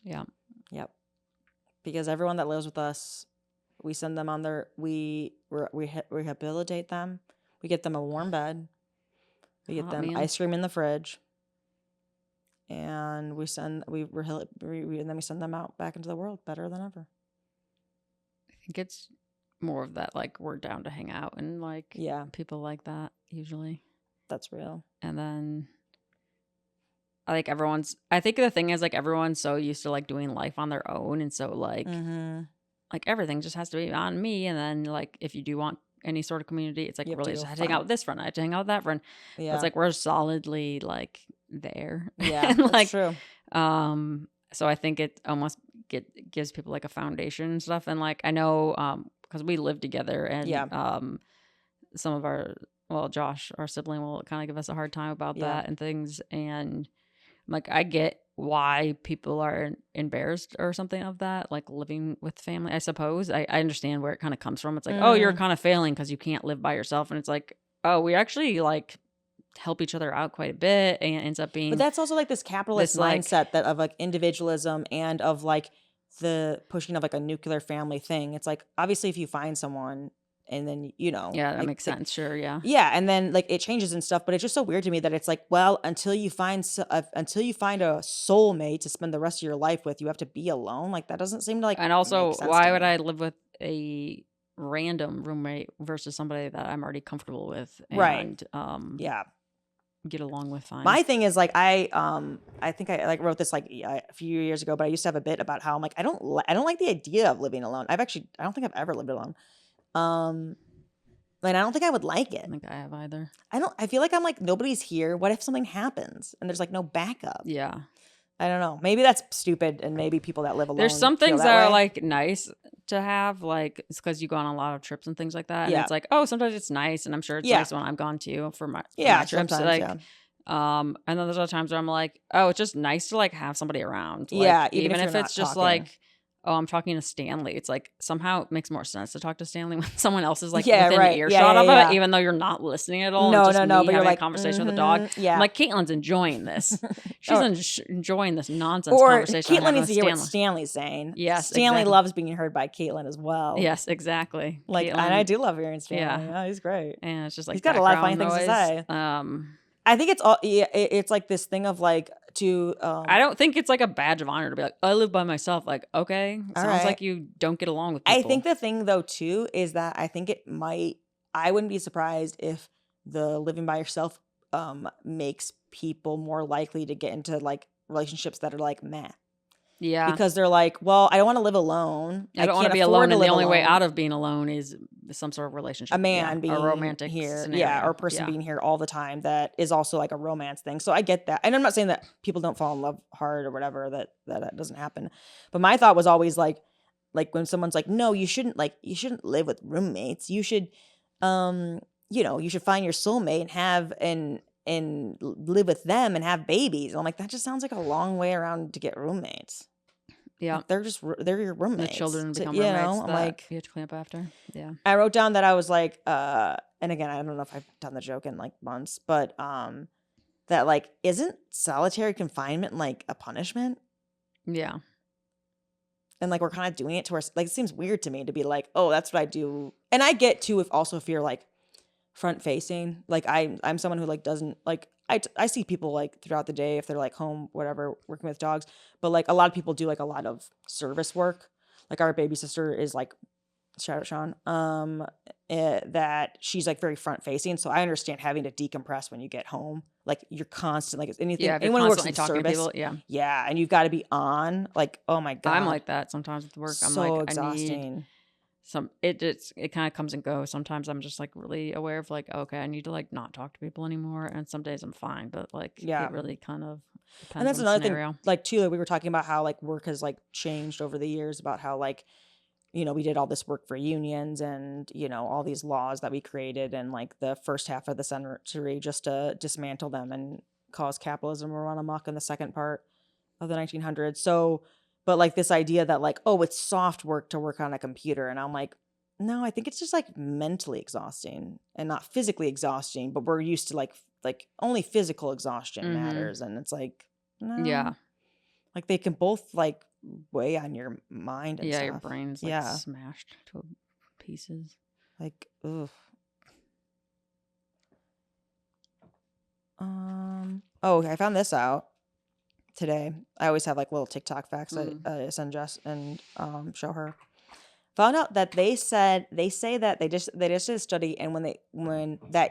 Yeah. Yep. Because everyone that lives with us, we send them on we rehabilitate them. We get them a warm bed. We get them ice cream in the fridge. And and then we send them out back into the world better than ever. I think it's more of that, like, we're down to hang out and like people like that usually. That's real. And then I think the thing is, like, everyone's so used to like doing life on their own, and so like like everything just has to be on me. And then like if you do want any sort of community, it's like really just have to hang out with this friend, I have to hang out with that friend. Yeah. It's like we're solidly like there. Yeah, and, that's like, true. So I think it almost gives people like a foundation and stuff. And like I know because we live together, and some of our Josh, our sibling, will kind of give us a hard time about that and things. And like, I get why people are embarrassed or something of that, like living with family, I suppose. I understand where it kind of comes from. It's like, oh, you're kind of failing because you can't live by yourself. And it's like, oh, we actually like help each other out quite a bit, and it ends up being. But that's also like this capitalist mindset that of like individualism and of like the pushing of like a nuclear family thing. It's like, obviously if you find someone and then, you know. Yeah, that like, makes sense. Sure. Yeah. Yeah. And then like it changes and stuff, but it's just so weird to me that it's like, well, until you find a soulmate to spend the rest of your life with, you have to be alone. Like that doesn't seem to like. And also, make sense why to would me. I live with a random roommate versus somebody that I'm already comfortable with and Right. get along with fine? My thing is like I think I like wrote this like a few years ago, but I used to have a bit about how I'm like I don't like the idea of living alone. I don't think I've ever lived alone. Like I don't think I would like I it. don't think I have either. I feel like I'm like nobody's here. What if something happens and there's like no backup? Yeah. I don't know. Maybe that's stupid, and maybe people that live alone. There's some feel things that that are way. like nice to have, like it's because you go on a lot of trips and things like that. And it's like, oh, sometimes it's nice, and I'm sure it's nice when I'm gone too for my trips. sometimes, Like, yeah. and then there's other times where I'm like, oh, it's just nice to like have somebody around. Like, Yeah, even if if you're it's not just talking. like, oh, I'm talking to Stanley. It's like somehow it makes more sense to talk to Stanley when someone else is like Yeah, within right. earshot Yeah, of yeah. it, even though you're not listening at all. No, and just no, me but you're having like, a conversation with the dog. yeah. I'm like, Caitlin's enjoying this. She's enjoying this nonsense Or conversation. Caitlin needs to hear what Stanley. Stanley's saying. Yes, Stanley exactly. loves being heard by Caitlin as well. Yes, exactly. Like, Caitlin, and I do love hearing Stanley. Yeah. Yeah, he's great. and it's just like He's got a lot of funny background things to noise. say. I think it's all. Yeah, it's like this thing of like to. I don't think it's like a badge of honor to be like, I live by myself. Like, okay, sounds right. like you don't get along with people. I think the thing though too is that I think it might. I wouldn't be surprised if the living by yourself makes people more likely to get into like relationships that are like meh. Yeah, because they're like, well, I don't want to live alone. I don't want to be alone, and the only way out of being alone is some sort of relationship. A man being a romantic here, scenario. or a person being here all the time that is also like a romance thing. So I get that, and I'm not saying that people don't fall in love hard or whatever, that doesn't happen. But my thought was always like when someone's like, no, you shouldn't live with roommates. You should, you should find your soulmate and have and live with them and have babies. And I'm like, that just sounds like a long way around to get roommates. Yeah, like they're your roommates. The children become roommates. I'm like you have to clean up after. Yeah, I wrote down that I was like, and again, I don't know if I've done the joke in like months, but that like isn't solitary confinement like a punishment? Yeah, and like we're kind of doing it to our like it seems weird to me to be like, oh, that's what I do, and I get too if you're like front facing, like I'm someone who like doesn't like. I see people like throughout the day if they're like home, whatever, working with dogs. But like a lot of people do like a lot of service work. Like our baby sister is like, shout out Sean, that she's like very front facing. So I understand having to decompress when you get home. Like you're constant, like anything. Yeah, anyone who works in talking service, to people, yeah, and you've got to be on. Like, oh my god, I'm like that sometimes with work. I'm so like, exhausting. It kind of comes and goes. Sometimes I'm just like really aware of like, okay, I need to like not talk to people anymore, and some days I'm fine, but like it really kind of depends. And that's on another the scenario. thing, like too, like we were talking about how like work has like changed over the years, about how like, we did all this work for unions and all these laws that we created in like the first half of the century just to dismantle them and cause capitalism to run amok in the second part of the 1900s. So. But like this idea that like, oh, it's soft work to work on a computer. And I'm like, no, I think it's just like mentally exhausting and not physically exhausting, but we're used to like only physical exhaustion matters. And it's like, no. Yeah. Like they can both like weigh on your mind and stuff. Your brain's like smashed to pieces. Like, ugh. Oh, I found this out today. I always have like little TikTok facts I send Jess and show her. Found out that they say that they just did a study, and that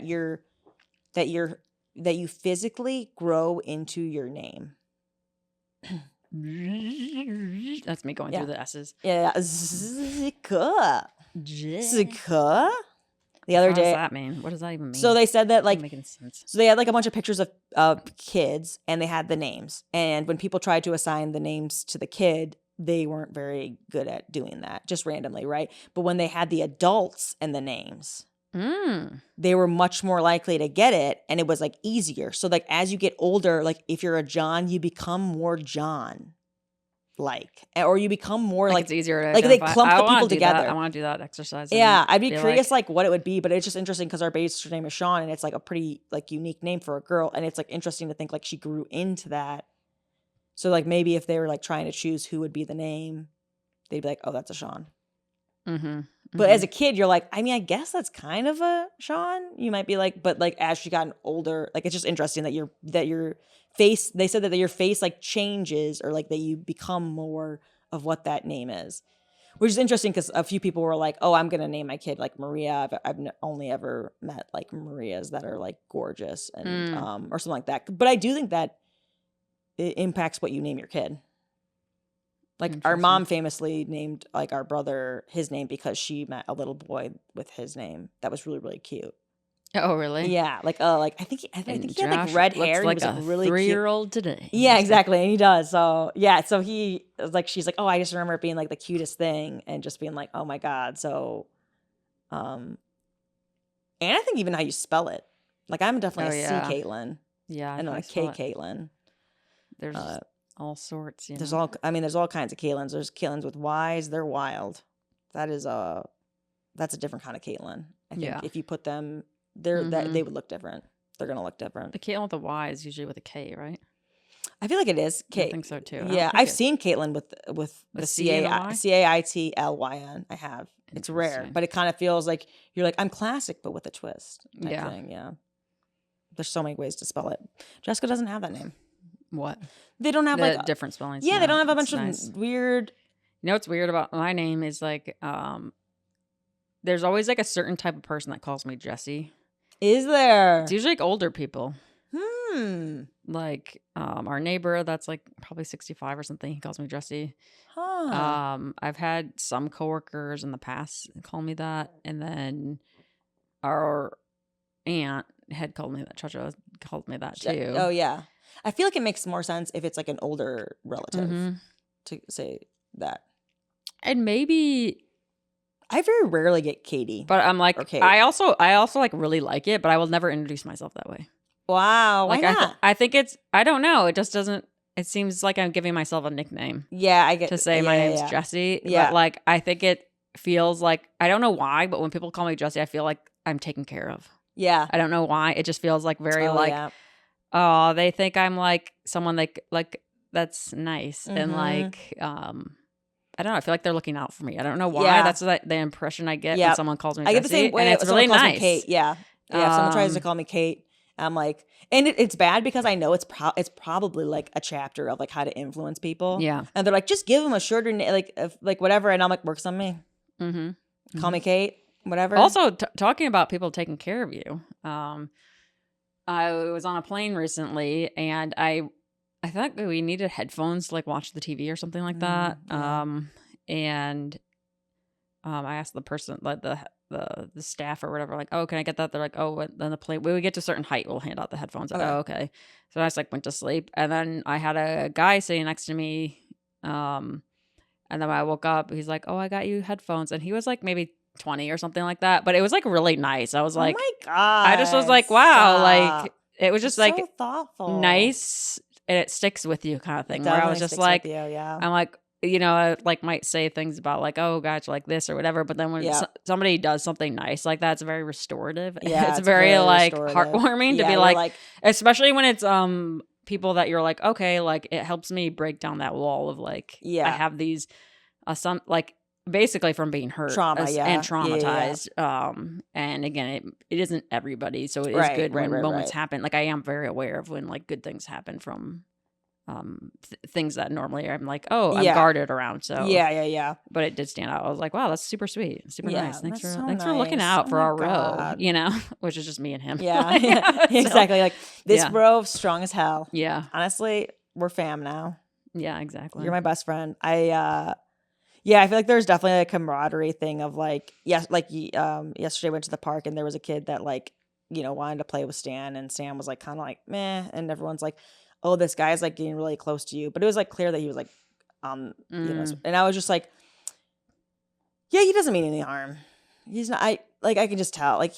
you physically grow into your name. That's me going through the S's. Yeah, Zika. The other day. What does that mean? What does that even mean? So they said that like making sense. So they had like a bunch of pictures of kids, and they had the names. And when people tried to assign the names to the kid, they weren't very good at doing that, just randomly, right? But when they had the adults and the names, they were much more likely to get it, and it was like easier. So like as you get older, like if you're a John, you become more John. Or you become more like it's easier to like identify. they clump the people together. That. I want to do that exercise. Yeah, I'd be curious like what it would be, but it's just interesting because our baby's name is Sean, and it's like a pretty like unique name for a girl, and it's like interesting to think like she grew into that. So like maybe if they were like trying to choose who would be the name, they'd be like, oh, that's a Sean. But as a kid, you're like, I mean, I guess that's kind of a Sean. You might be like, but like as she gotten older, like it's just interesting that your face. They said that your face like changes or like that you become more of what that name is, which is interesting because a few people were like, oh, I'm gonna name my kid like Maria. I've only ever met like Marias that are like gorgeous and or something like that. But I do think that it impacts what you name your kid. Like our mom famously named like our brother his name because she met a little boy with his name that was really, really cute. Oh, really? Yeah, like I think he had like red hair. Like he was like really 3-year-old today. Yeah, exactly, and he does. So yeah, so he was like, she's like, oh, I just remember it being like the cutest thing, and just being like, oh my god. So, and I think even how you spell it, like I'm definitely a C Caitlin. Yeah, and a K Caitlin. There's all sorts. There's all kinds of Caitlins. There's Caitlins with Y's. They're wild. That's a different kind of Caitlin. I think if you put them, they would look different. They're gonna look different. The Caitlin with the Y is usually with a K, right? I feel like it is K. I think so too. Yeah, I've seen Caitlin with the Caitlyn. I have. It's rare, but it kind of feels like you're like I'm classic, but with a twist. Yeah, thing. Yeah. There's so many ways to spell it. Jessica doesn't have that name. What? They don't have like different spellings. Yeah, they don't have a bunch of weird. You know what's weird about my name is like, there's always like a certain type of person that calls me Jessie. Is there? It's usually like older people. Like our neighbor that's like probably 65 or something. He calls me Jessie. Huh. I've had some coworkers in the past call me that, and then our aunt had called me that. Chacha called me that too. Oh yeah. I feel like it makes more sense if it's like an older relative to say that. And maybe I very rarely get Katie. But I'm like, I also like really like it, but I will never introduce myself that way. Wow. Why not? I think I don't know. It just doesn't, it seems like I'm giving myself a nickname. Yeah, I get to say my name's Jessie. Yeah. But like, I think it feels like, I don't know why, but when people call me Jessie, I feel like I'm taken care of. Yeah. I don't know why. It just feels like very oh, they think I'm like someone like that's nice. And like, I don't know. I feel like they're looking out for me. I don't know why. Yeah. That's the impression I get when someone calls me Jessie. I get the same way. And it's really nice. Kate. Yeah. Yeah. If someone tries to call me Kate, I'm like, and it's bad because I know it's probably like a chapter of like how to influence people. Yeah. And they're like, just give them a shorter name, like whatever. And I'm like, works on me. Call me Kate, whatever. Also, talking about people taking care of you. I was on a plane recently, and I thought we needed headphones to like watch the TV or something like that. And I asked the person, like the staff or whatever, like, oh, can I get that? They're like, oh, then the plane, when we get to a certain height, we'll hand out the headphones. Okay. Oh, okay. So I just like went to sleep, and then I had a guy sitting next to me, and then when I woke up, he's like, oh, I got you headphones, and he was like maybe 20 or something like that, but it was like really nice. I was like, oh my god, I just was like, wow, like it was just like so thoughtful, nice, and it sticks with you kind of thing. Where I was just like, I'm like, you know, I like might say things about like, oh, gosh, like this or whatever, but then when somebody does something nice like that, it's very restorative. Yeah, it's very like heartwarming to be like, especially when it's people that you're like, okay, like it helps me break down that wall of like, I have these some like basically from being hurt and traumatized. And again, it isn't everybody, so it is good when moments happen. Like I am very aware of when like good things happen from things that normally I'm like, oh, I'm guarded around. So but it did stand out. I was like, wow, that's super sweet, super nice. Thanks for looking out for our row, you know, which is just me and him. Exactly. Like this row strong as hell. Honestly, we're fam now. Exactly. You're my best friend. I feel like there's definitely a camaraderie thing of like, yesterday I went to the park and there was a kid that like, you know, wanted to play with Stan, and Stan was like kind of like meh, and everyone's like, oh, this guy's like getting really close to you, but it was like clear that he was like you know, and I was just like, yeah, he doesn't mean any harm. He's not. like I can just tell, like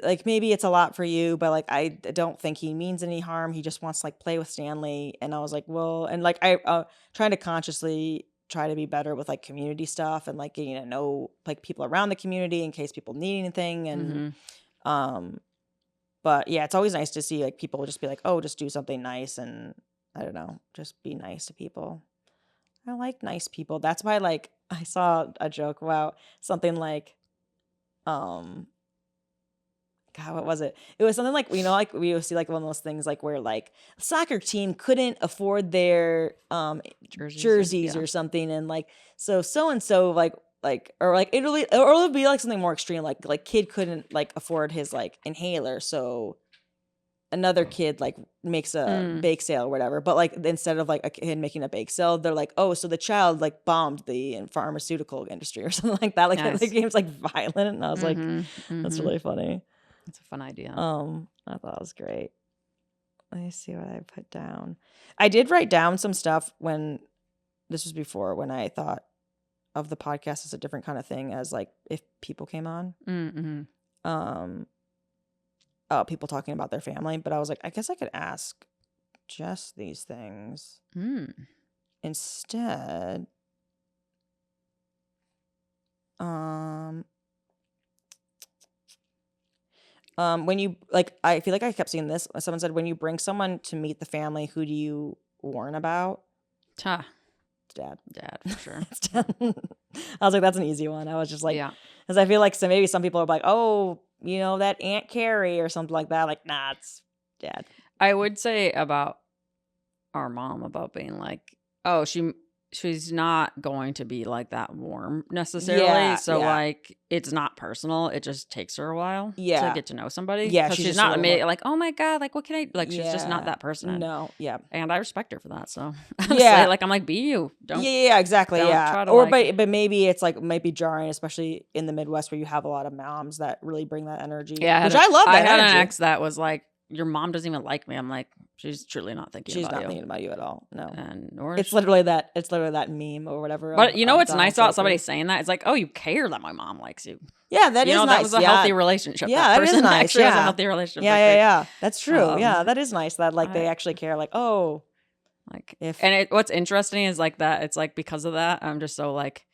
like maybe it's a lot for you, but like I don't think he means any harm. He just wants to like play with Stanley, and I was like, well, and like I trying to consciously try to be better with like community stuff and like getting to know like people around the community in case people need anything, and but yeah, it's always nice to see like people just be like, oh, just do something nice, and I don't know, just be nice to people. I like nice people. That's why like I saw a joke about something like God, what was it? It was something like, you know, like we would see like one of those things like where like a soccer team couldn't afford their jerseys or something, and like so and so like or like it'll be like something more extreme, like kid couldn't like afford his like inhaler, so another kid like makes a bake sale or whatever, but like instead of like a kid making a bake sale, they're like, oh, so the child like bombed the pharmaceutical industry or something like that. Like nice. The game's like violent, and I was like, that's really funny. It's a fun idea. I thought it was great. Let me see what I put down. I did write down some stuff when this was before when I thought of the podcast as a different kind of thing, as like if people came on. People talking about their family, but I was like, I guess I could ask Jess these things instead. When you like, I feel like I kept seeing this. Someone said, when you bring someone to meet the family, who do you warn about? It's Dad for sure. I was like, that's an easy one. I was just like, because I feel like maybe some people are like, oh, you know, that Aunt Carrie or something like that. Like, nah, it's Dad. I would say about our mom about being like, oh, she's not going to be like that warm necessarily. Like it's not personal. It just takes her a while to get to know somebody. Yeah, she's not like, oh my God, like what can I like? She's just not that person. No, and I respect her for that. So like I'm like, be you. Don't. Yeah, exactly. Don't yeah, to or like, but maybe it's like might be jarring, especially in the Midwest where you have a lot of moms that really bring that energy. Yeah, which I love. That I had energy. An ex that was like, your mom doesn't even like me. I'm like, she's truly not thinking about you. She's not thinking about you at all. No. And it's literally that meme or whatever. But you know what's nice about somebody saying that? It's like, oh, you care that my mom likes you. Yeah, that is nice. That was a healthy relationship. Yeah, that is nice. Actually has a healthy relationship. Yeah. That's true. That is nice that like they actually care. Like, oh, like if. And what's interesting is like that. It's like because of that, I'm just so like,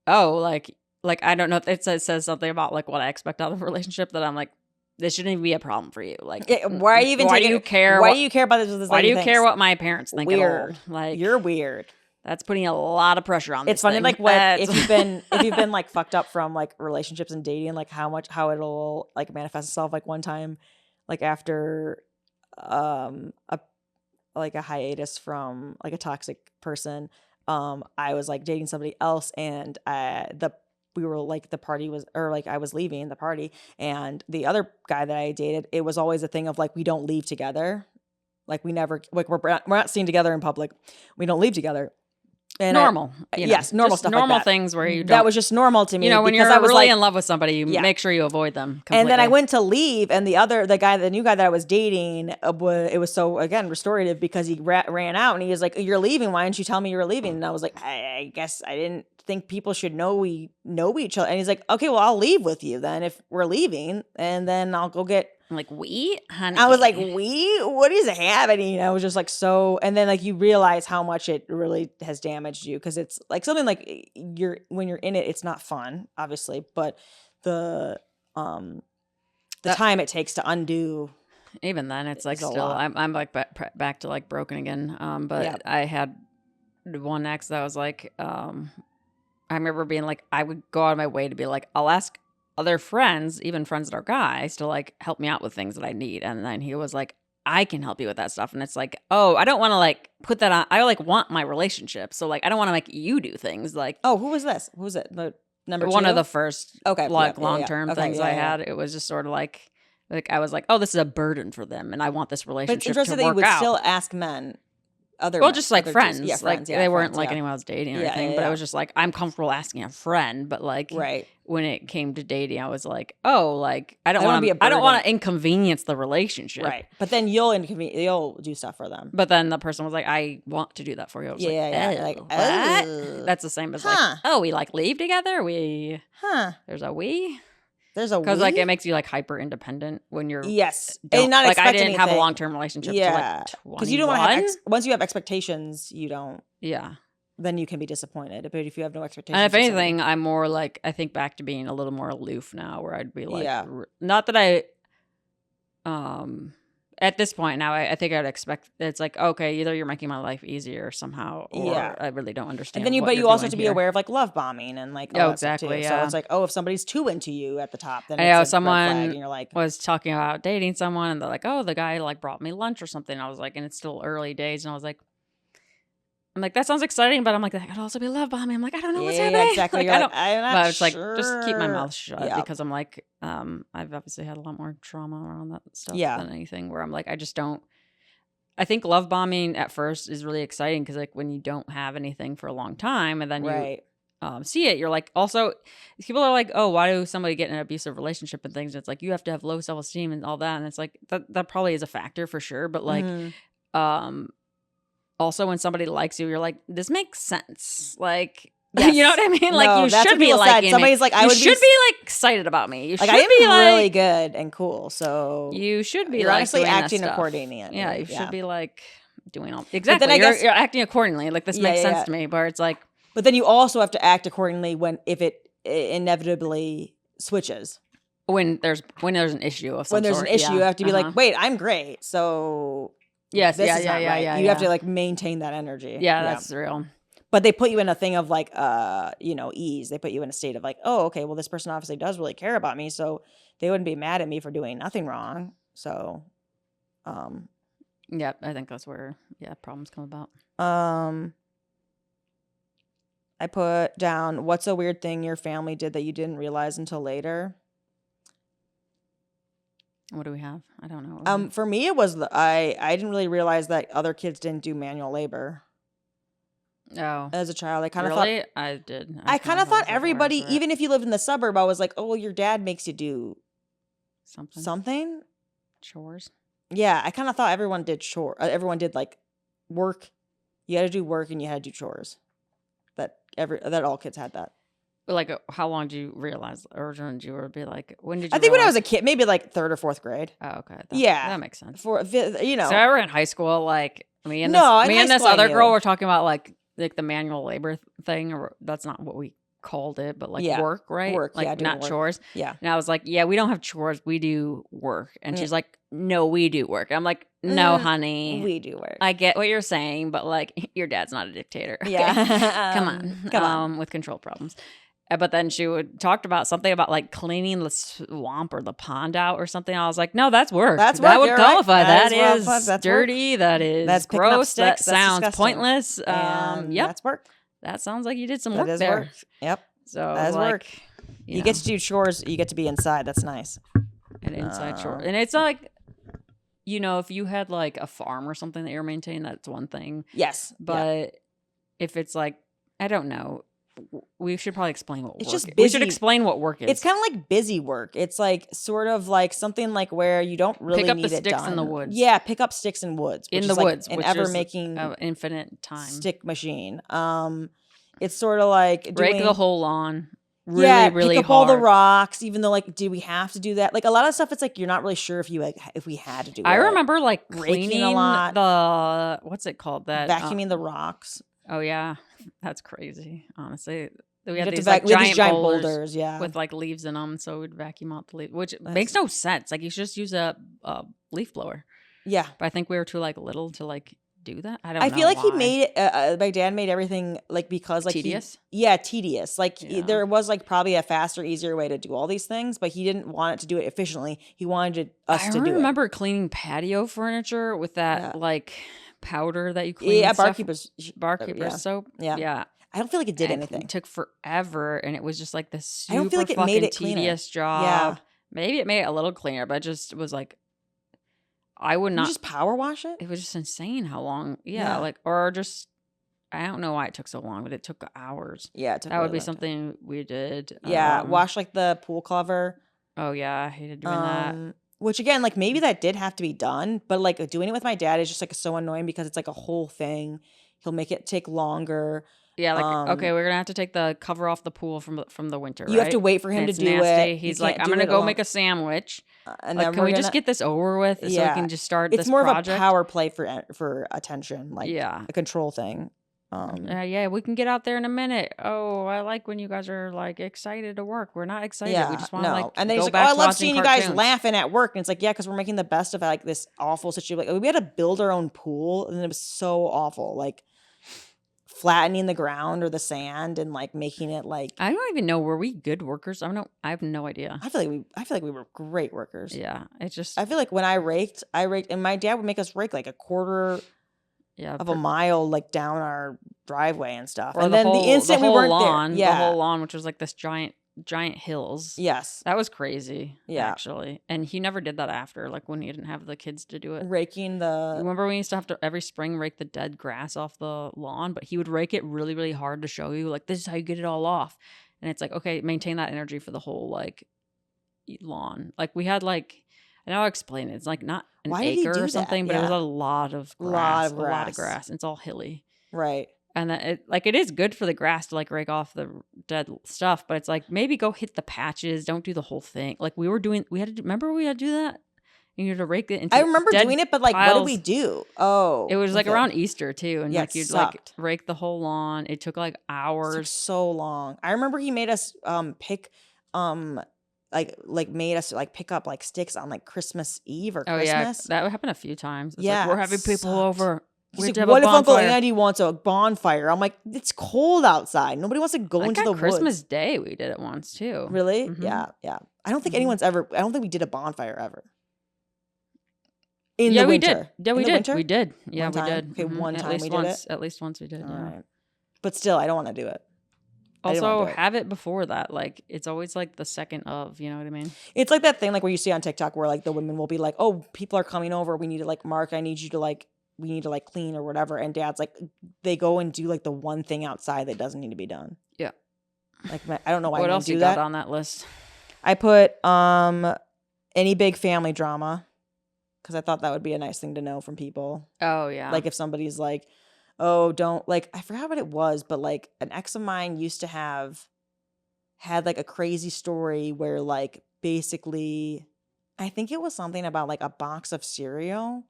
oh, like I don't know if it says something about like what I expect out of a relationship that I'm like, this shouldn't even be a problem for you. Like, why are you even? Why do you care? Why do you care about this? Why do you care what my parents think? Weird. At all? Like, you're weird. That's putting a lot of pressure on. It's funny, like what if you've been like fucked up from like relationships and dating, like how it'll like manifest itself. Like one time, like after a hiatus from like a toxic person, I was like dating somebody else, and we were like the party was, or like I was leaving the party, and the other guy that I dated, it was always a thing of like we don't leave together, like we never like we're not seen together in public, we don't leave together. And normal, normal stuff, normal like that. things where you don't, that was just normal to me. You know, when you're really in love with somebody, you make sure you avoid them completely. And then I went to leave, and the new guy that I was dating, it was so again restorative because he ran out and he was like, "You're leaving? Why didn't you tell me you were leaving?" And I was like, I guess I didn't think people should know we know each other. And he's like, "Okay, well, I'll leave with you then if we're leaving, and then I'll go get." I'm like, we? Honey. I was like, we? What is happening? I was just like, so, and then like you realize how much it really has damaged you, because it's like something like when you're in it, it's not fun, obviously, but the time it takes to undo. Even then, it's like still, I'm like back to like broken again. But I had one ex that was like, I remember being like, I would go out of my way to be like, I'll ask other friends, even friends that are guys, to like help me out with things that I need. And then he was like, I can help you with that stuff. And it's like, oh, I don't want to like put that on. I like want my relationship. So like, I don't want to make you do things like. Oh, who was this? Who was it? The number two? One of the first long-term things I had. It was just sort of like I was like, oh, this is a burden for them. And I want this relationship to work out. But it's interesting that you would still ask men. Just like friends. They weren't like anyone I was dating or anything. But I was just like, I'm comfortable asking a friend. But like when it came to dating, I was like, oh, like I don't want to inconvenience the relationship. Right. But then you'll do stuff for them. But then the person was like, I want to do that for you. I was that's the same as like, oh, we like leave together. There's a we. There's a because like it makes you like hyper independent when you're and not like I didn't anything. have a long-term relationship till like 21. Because you don't want to have once you have expectations, you don't. Yeah. Then you can be disappointed. But if you have no expectations, and if anything, I'm more like I think back to being a little more aloof now, where I'd be like, not that I, at this point now, I think I'd expect it's like, okay, either you're making my life easier somehow, or I really don't understand. And then but you also have to be aware of like love bombing and like all that stuff too. Yeah. So it's like, if somebody's too into you at the top, then I know it's someone red flag and you're like, was talking about dating someone, and they're like, oh, the guy like brought me lunch or something. And I was like, and it's still early days, and I was like, I'm like, that sounds exciting, but I'm like, that could also be love bombing. I'm like, I don't know what's happening. Exactly. Like, I'm not but it's sure. like, just keep my mouth shut because I'm like, I've obviously had a lot more trauma around that stuff than anything where I'm like, I just don't. I think love bombing at first is really exciting because like when you don't have anything for a long time and then you see it, you're like, also people are like, oh, why do somebody get in an abusive relationship and things? And it's like, you have to have low self-esteem and all that. And it's like, that probably is a factor for sure. But like, also when somebody likes you, you're like, this makes sense. Like, you know what I mean? Like you should be like, somebody's like, you should be like excited about me. You should I am be really good and cool. So you should be you're like honestly acting accordingly. Yeah, you should be like doing all exactly. But then you're acting accordingly. Like this makes sense to me. But it's like, but then you also have to act accordingly if it inevitably switches. When there's an issue of some when there's sort. An issue, you have to be like, wait, I'm great. So yes, this is not right. You have to like maintain that energy. Yeah, that's real. But they put you in a thing of like, ease. They put you in a state of like, oh, okay, well, this person obviously does really care about me, so they wouldn't be mad at me for doing nothing wrong. So, yeah, I think that's where problems come about. I put down, what's a weird thing your family did that you didn't realize until later? What do we have? I don't know. For me, it was I didn't really realize that other kids didn't do manual labor. Oh, as a child, I kind of thought I did. I kind of thought everybody, even if you lived in the suburb, I was like, oh, well, your dad makes you do something chores. Yeah, I kind of thought everyone did everyone did like work. You had to do work and you had to do chores. That all kids had that. Like, how long did you realize, or did you be like, when did you? I think when I was a kid, maybe like 3rd or 4th grade. Oh, okay. That makes sense. So I were in high school, like me and this other girl were talking about like the manual labor thing, or that's not what we called it, but like work, right? Work, like not work. chores. Yeah. And I was like, yeah, we don't have chores, we do work. And she's like, no, we do work. I'm like, no, honey, we do work. I get what you're saying, but like your dad's not a dictator. Okay? Yeah. Come on, with control problems. But then she would talk about something about like cleaning the swamp or the pond out or something. I was like, no, that's work. That's work. That would qualify. Right. That's dirty. Work. That's gross. That sounds pointless. That's work. That sounds like you did some work there. Work. Yep. So that's like, work. You get to do chores. You get to be inside. That's nice. An inside chore. And it's not like, if you had like a farm or something that you're maintaining, that's one thing. Yes. But if it's like, I don't know. We should probably explain what it's work just is. We should explain what work is. It's kind of like busy work. It's like sort of like something like where you don't really pick up need the it sticks done. In the woods. Yeah, pick up sticks in woods. In the woods. An ever-making infinite time stick machine. It's sort of like rake the whole lawn. Really pick up hard. all the rocks. Even though, like, do we have to do that? Like a lot of stuff, it's like you're not really sure if we had to do. I remember like raking a lot. What's it called? That vacuuming the rocks. Oh yeah, that's crazy. Honestly, we had these giant boulders, with like leaves in them, so we'd vacuum out the leaves, which makes no sense. Like you should just use a leaf blower. Yeah, but I think we were too like little to like do that. I feel like he made it. My dad made everything like because like tedious. Tedious. Like there was like probably a faster, easier way to do all these things, but he didn't want it to do it efficiently. He wanted us to do it. I remember cleaning patio furniture with that like powder that you clean. Yeah, barkeeper's soap. Yeah. I don't feel like it did anything. It took forever, and it was just like this super I don't feel like it made it tedious job. Yeah. Maybe it made it a little cleaner, but it just was like, I would not. You just power wash it? It was just insane how long. Yeah. Like, or just, I don't know why it took so long, but it took hours. Yeah. It took that would be something we did. Yeah. Wash like the pool cover. Oh, yeah. I hated doing that. Which again, like maybe that did have to be done, but like doing it with my dad is just like so annoying because it's like a whole thing. He'll make it take longer. Yeah, like okay, we're gonna have to take the cover off the pool from the winter. You have to wait for him to do nasty. it. He's like, I'm gonna go make a sandwich. And like, can we just get this over with so we can just start? It's this more project? of a power play for attention, like a control thing. Yeah, we can get out there in a minute. Oh, I like when you guys are like excited to work. We're not excited. Yeah, we just want to like and then he's like, I love seeing you guys laughing at work. And it's like, yeah, because we're making the best of like this awful situation. Like we had to build our own pool, and it was so awful. Like flattening the ground or the sand and like making it like I don't even know. Were we good workers? I have no idea. I feel like we were great workers. Yeah, it's just I feel like when I raked, and my dad would make us rake like a quarter. Of a mile like down our driveway and stuff. And then the instant we weren't lawn, there. The whole lawn, which was like this giant hills. Yes. That was crazy. Yeah. Actually. And he never did that after, like when he didn't have the kids to do it. Raking the Remember we used to have to every spring rake the dead grass off the lawn, but he would rake it really, really hard to show you like this is how you get it all off. And it's like, okay, maintain that energy for the whole like lawn. Like we had like I know I'll explain it. It's like not an acre or something, but it was a lot of grass. A lot of grass. It's all hilly. Right. And it is good for the grass to like rake off the dead stuff, but it's like maybe go hit the patches. Don't do the whole thing. Like remember we had to do that? You had to rake it into I remember doing it, but like piles. What did we do? Oh. It was like around Easter too. And like you'd sucked. like rake the whole lawn. It took like hours. It took so long. I remember he made us pick like made us like pick up like sticks on like Christmas Eve or Christmas. Yeah, that would happen a few times. It's like, we're having people over. Like, what if Uncle Andy wants a bonfire? I'm like, it's cold outside. Nobody wants to go into the Christmas woods. Day we did it once too. Really? Mm-hmm. Yeah. I don't think anyone's ever. I don't think we did a bonfire ever. In the winter. We did. Yeah, we did. Winter? We did. Yeah, we did. Okay, one time we did it. At least once we did. Yeah. Right. But still, I don't want to do it. Also, have it before that. Like, it's always like the second of, you know what I mean? It's like that thing like where you see on TikTok where like the women will be like, oh, people are coming over. We need to like, Mark, I need you to like, we need to like clean or whatever. And dad's like, they go and do like the one thing outside that doesn't need to be done. Yeah. Like, I don't know why what else do you that. got on that list? I put any big family drama because I thought that would be a nice thing to know from people. Oh, yeah. Like if somebody's like, oh, don't like, I forgot what it was, but like an ex of mine used to had like a crazy story where like basically I think it was something about like a box of cereal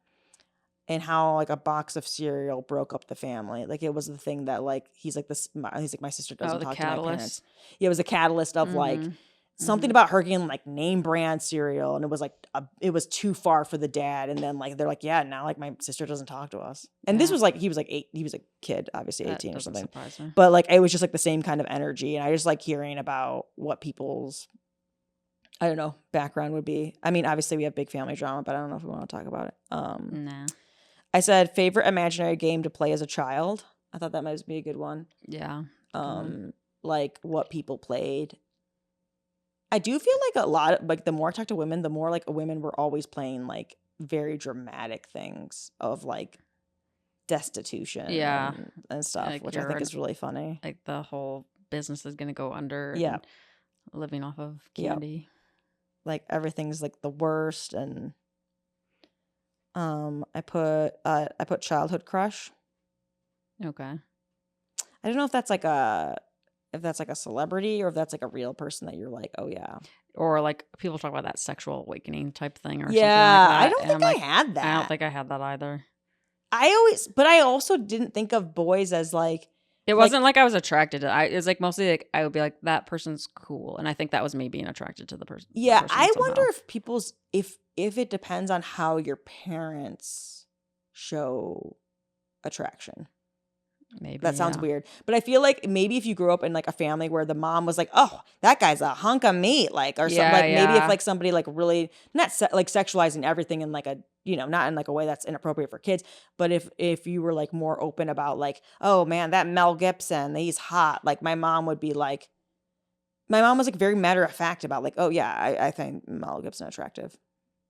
and how like a box of cereal broke up the family. Like it was the thing that like he's like my sister doesn't talk to my parents. Yeah, it was a catalyst of like something about her getting like name brand cereal, and it was like it was too far for the dad, and then like they're like, yeah, now like my sister doesn't talk to us. And this was like he was like 8, he was a kid, obviously 18 or something. But like it was just like the same kind of energy, and I just like hearing about what people's I don't know background would be. I mean, obviously we have big family drama, but I don't know if we want to talk about it. Nah. I said favorite imaginary game to play as a child. I thought that might be a good one. Yeah. Like what people played. I do feel like a lot of, like the more I talk to women, the more like women were always playing like very dramatic things of like destitution and stuff, like which I think is really funny. Like the whole business is going to go under. Yeah. Living off of candy. Like everything's like the worst. And I put childhood crush. Okay. I don't know if that's like a celebrity or if that's like a real person that you're like, oh yeah. Or like people talk about that sexual awakening type thing or something like that. I don't think I had that. I don't think I had that either. But I also didn't think of boys as like. It wasn't like I was attracted to it. It was like mostly like I would be like, that person's cool. And I think that was me being attracted to the person. Yeah. I wonder if if it depends on how your parents show attraction. Maybe that sounds weird, but I feel like maybe if you grew up in like a family where the mom was like, "Oh, that guy's a hunk of meat," like or something, like maybe if like somebody like really not like sexualizing everything in like a not in like a way that's inappropriate for kids, but if you were like more open about like, "Oh man, that Mel Gibson, he's hot," like my mom was like very matter of fact about like, "Oh yeah, I find Mel Gibson attractive."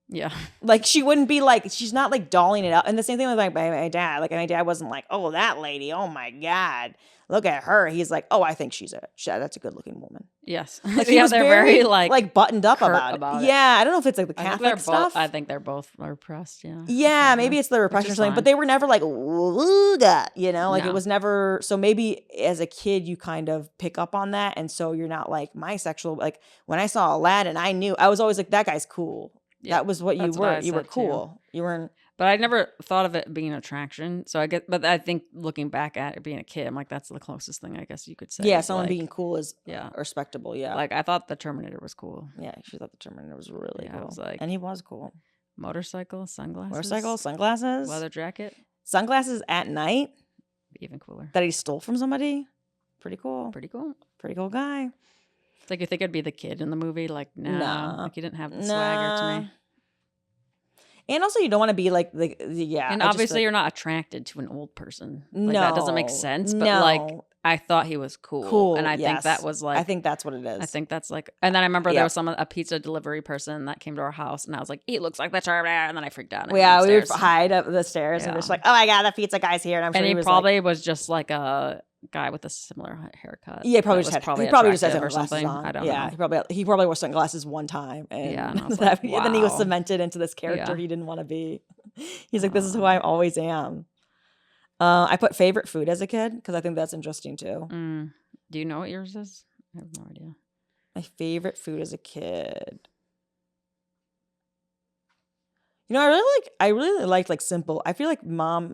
Yeah. Like, she wouldn't be like, she's not like dolling it up. And the same thing with like my dad. Like, my dad wasn't like, oh, that lady, oh my God, look at her. He's like, oh, I think that's a good looking woman. Yes. Like, he was they're very like buttoned up about it. it. Yeah, I don't know if it's like the Catholic stuff. I think they're both repressed. Yeah. Yeah, maybe it's the repression or something. But they were never like, like it was never. So maybe as a kid you kind of pick up on that, and so you're not like my sexual. Like when I saw Aladdin, I was always like, that guy's cool. Yeah, that was what you were. You were cool. Too. You weren't. But I never thought of it being an attraction. So but I think looking back at it being a kid, I'm like, that's the closest thing I guess you could say. Yeah, someone being cool is respectable. Yeah. Like I thought the Terminator was cool. Yeah, she thought the Terminator was really cool. I was like, and he was cool. Motorcycle, sunglasses. Leather jacket. Sunglasses at night. Even cooler. That he stole from somebody. Pretty cool. Pretty cool guy. It's like you think it'd be the kid in the movie. Like, nah. Like you didn't have the swagger to me. And also, you don't want to be like yeah. And obviously, you're not attracted to an old person. Like, that doesn't make sense. But like, I thought he was cool. And I think that was like. I think that's what it is. I think that's like. And then I remember there was a pizza delivery person that came to our house, and I was like, he looks like the Terminator. And then I freaked out. We would hide up the stairs and just like, oh my God, the pizza guy's here. And I'm sure he probably was just like a guy with a similar haircut. Yeah, he probably just had sunglasses on. I don't know. He probably wore sunglasses one time, and then he was cemented into this character he didn't want to be. He's like, this is who I always am. I put favorite food as a kid because I think that's interesting too. Do you know what yours is? I have no idea. My favorite food as a kid. You know, I really liked like simple. I feel like mom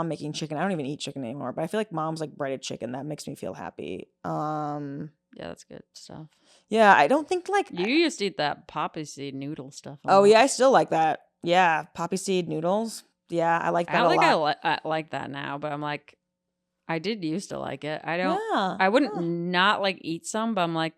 making chicken. I don't even eat chicken anymore, but I feel like mom's like breaded chicken. That makes me feel happy. Yeah, that's good stuff. Yeah, I don't think like you used to eat that poppy seed noodle stuff. Oh yeah, I still like that. Yeah, poppy seed noodles. Yeah, I like that. I don't think I like that now, but I'm like, I did used to like it. I don't. Yeah, I wouldn't not like eat some, but I'm like,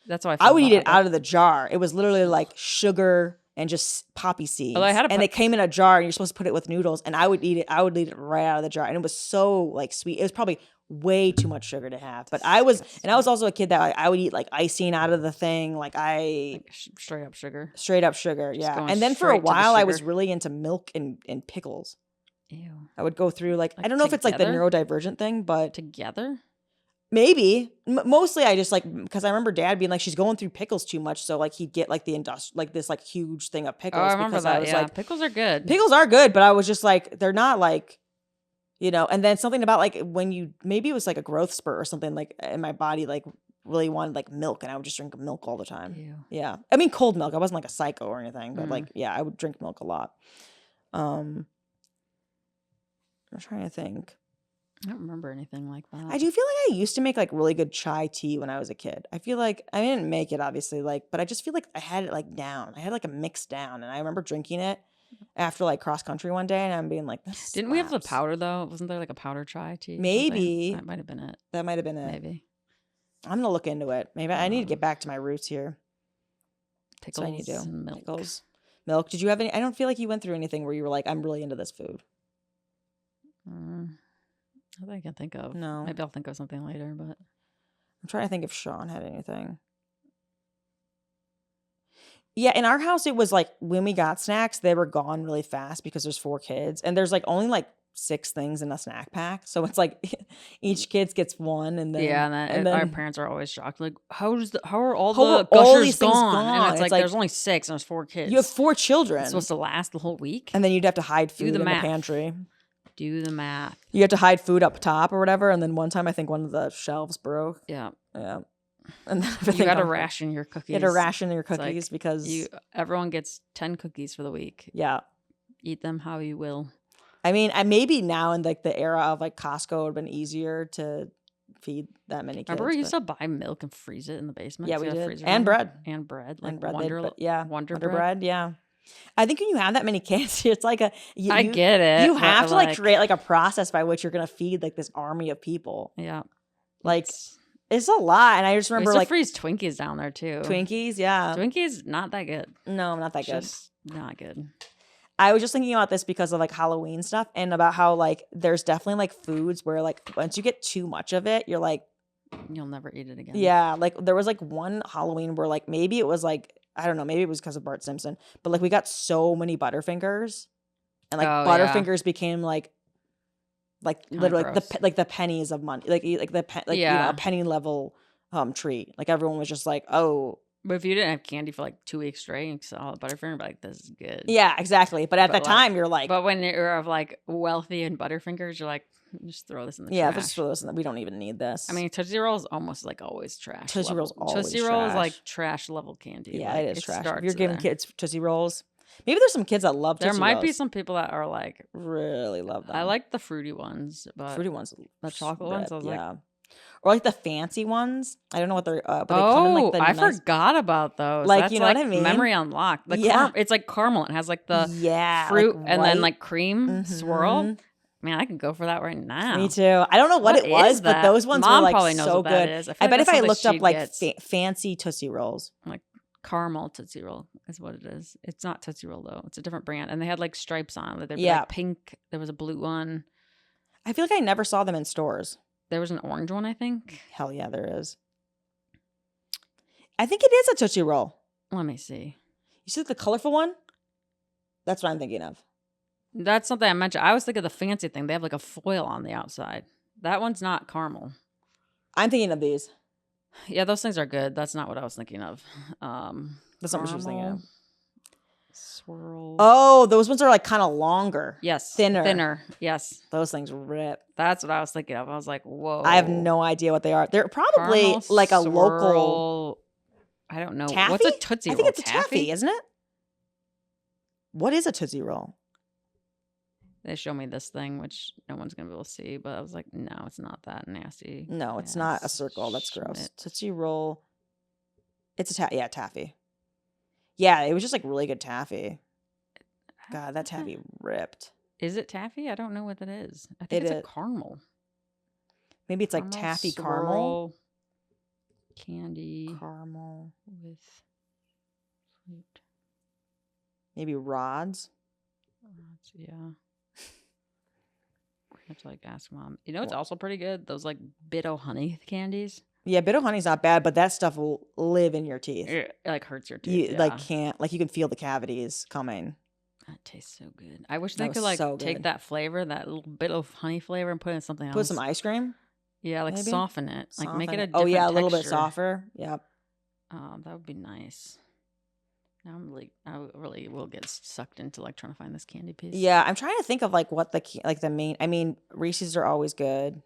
that's why I would eat it out of the jar. It was literally like sugar and just poppy seeds. And it came in a jar, and you're supposed to put it with noodles. And I would eat it. I would eat it right out of the jar, and it was so like sweet. It was probably way too much sugar to have. But I was also a kid that I would eat like icing out of the thing. Like straight up sugar. Straight up sugar, yeah. And then for a while, I was really into milk and pickles. Ew. I would go through like I don't know if it's like the neurodivergent thing, but together. Maybe. Mostly I just like, because I remember Dad being like, she's going through pickles too much. So like he'd get like like this like huge thing of pickles. Oh, I remember that. I was like, pickles are good. Pickles are good, but I was just like, they're not like, you know, and then something about like maybe it was like a growth spurt or something like in my body, like really wanted like milk, and I would just drink milk all the time. Ew. Yeah. I mean, cold milk. I wasn't like a psycho or anything, but like, yeah, I would drink milk a lot. I'm trying to think. I don't remember anything like that. I do feel like I used to make like really good chai tea when I was a kid. I feel like I didn't make it obviously, like, but I just feel like I had it like down. I had like a mix down, and I remember drinking it after like cross country one day, and I'm being like, this didn't slaps. We have the powder though? Wasn't there like a powder chai tea? Maybe that might have been it. That might have been it. Maybe I'm gonna look into it. Maybe I need to get back to my roots here. Pickles, I need to do. Milk. Pickles, milk. Did you have any? I don't feel like you went through anything where you were like, I'm really into this food. I think I can think of. No. Maybe I'll think of something later, but I'm trying to think if Sean had anything. Yeah, in our house, it was like when we got snacks, they were gone really fast because there's 4 kids, and there's like only like 6 things in a snack pack. So it's like each kid gets one, and then and then our parents are always shocked. Like, how are all the Gushers gone? And it's like there's only 6 and there's 4 kids. You have 4 children. It's supposed to last the whole week, and then you'd have to hide food in the pantry. Do the math. You have to hide food up top or whatever, and then one time I think one of the shelves broke. Yeah. And then you got to ration your cookies. You got to ration your cookies because everyone gets 10 cookies for the week. Yeah. Eat them how you will. I mean, maybe now in like the era of like Costco, it would have been easier to feed that many kids. Remember we used to buy milk and freeze it in the basement? Yeah, we did. And bread. And bread. Like Wonder bread. Yeah. I think when you have that many kids, it's like I get it. You have to like create like a process by which you're gonna feed like this army of people. Yeah, like it's a lot. And I just remember like freeze Twinkies down there too. Twinkies, yeah. Twinkies not that good. No, not that good. Just not good. I was just thinking about this because of like Halloween stuff, and about how like there's definitely like foods where like once you get too much of it, you're like you'll never eat it again. Yeah, like there was like one Halloween where like maybe it was like I don't know, maybe it was because of Bart Simpson, but like we got so many Butterfingers, and like Butterfingers became like literally like the pennies of money, like a penny level treat. Like everyone was just like, oh. But if you didn't have candy for like 2 weeks straight, you saw a Butterfinger, but like, this is good. Yeah, exactly. But at the time, you're like. But when you're of like wealthy and Butterfingers, you're like, just throw this in the trash. Yeah, just throw this in the, we don't even need this. I mean, Tootsie Roll is almost like always trash. Tootsie Roll's always Tootsie Roll is like trash level candy. Yeah, like, it is trash. If you're giving kids Tootsie Rolls, maybe there's some kids that love Tootsie Rolls. There might be some people that are like. Really love them. I like the fruity ones. But the chocolate ones, I was like. Or like the fancy ones. I don't know what they're. But they come in like the I forgot about those. Like, that's you know like what I mean? Memory unlocked. Like it's like caramel. It has like the fruit like and then like cream swirl. Man, I can go for that right now. Me too. I don't know what it was, but those ones Mom were like probably knows so what that good. is. I bet if I looked up like fancy Tootsie Rolls, like caramel Tootsie Roll is what it is. It's not Tootsie Roll though. It's a different brand, and they had like stripes on. Like, there'd be like pink. There was a blue one. I feel like I never saw them in stores. There was an orange one, I think. Hell yeah, there is. I think it is a Tootsie Roll. Let me see. You see the colorful one? That's what I'm thinking of. That's something I mentioned. I was thinking of the fancy thing. They have like a foil on the outside. That one's not caramel. I'm thinking of these. Yeah, those things are good. That's not what I was thinking of. That's not what she was thinking of. Swirl. Oh, those ones are like kind of longer. Yes. Thinner. Yes. Those things rip. That's what I was thinking of. I was like, whoa. I have no idea what they are. They're probably caramel like a local. I don't know. Taffy? What's a Tootsie Roll? I think it's a taffy, isn't it? What is a Tootsie Roll? They show me this thing, which no one's going to be able to see, but I was like, no, it's not that nasty. No, it's not a circle. That's gross. Tootsie Roll. It's a taffy. Yeah, it was just like really good taffy. God, that taffy ripped. Is it taffy? I don't know what that is. I think it's a caramel. Maybe it's like taffy caramel. Candy. Caramel. With fruit. Maybe rods. Yeah. I have to like ask Mom. You know, it's also pretty good. Those like Bit O' Honey candies. Yeah, Bit O' Honey's not bad, but that stuff will live in your teeth. It like hurts your teeth. You like can't, like you can feel the cavities coming. That tastes so good. I wish they could like take that flavor, that little Bit O' Honey flavor, and put it in something else. Put some ice cream. Yeah, like maybe? Soften it. Like make it a different a texture. little bit softer. Yep. That would be nice. Now I really will get sucked into like trying to find this candy piece. Yeah, I'm trying to think of like what the main. I mean, Reese's are always good.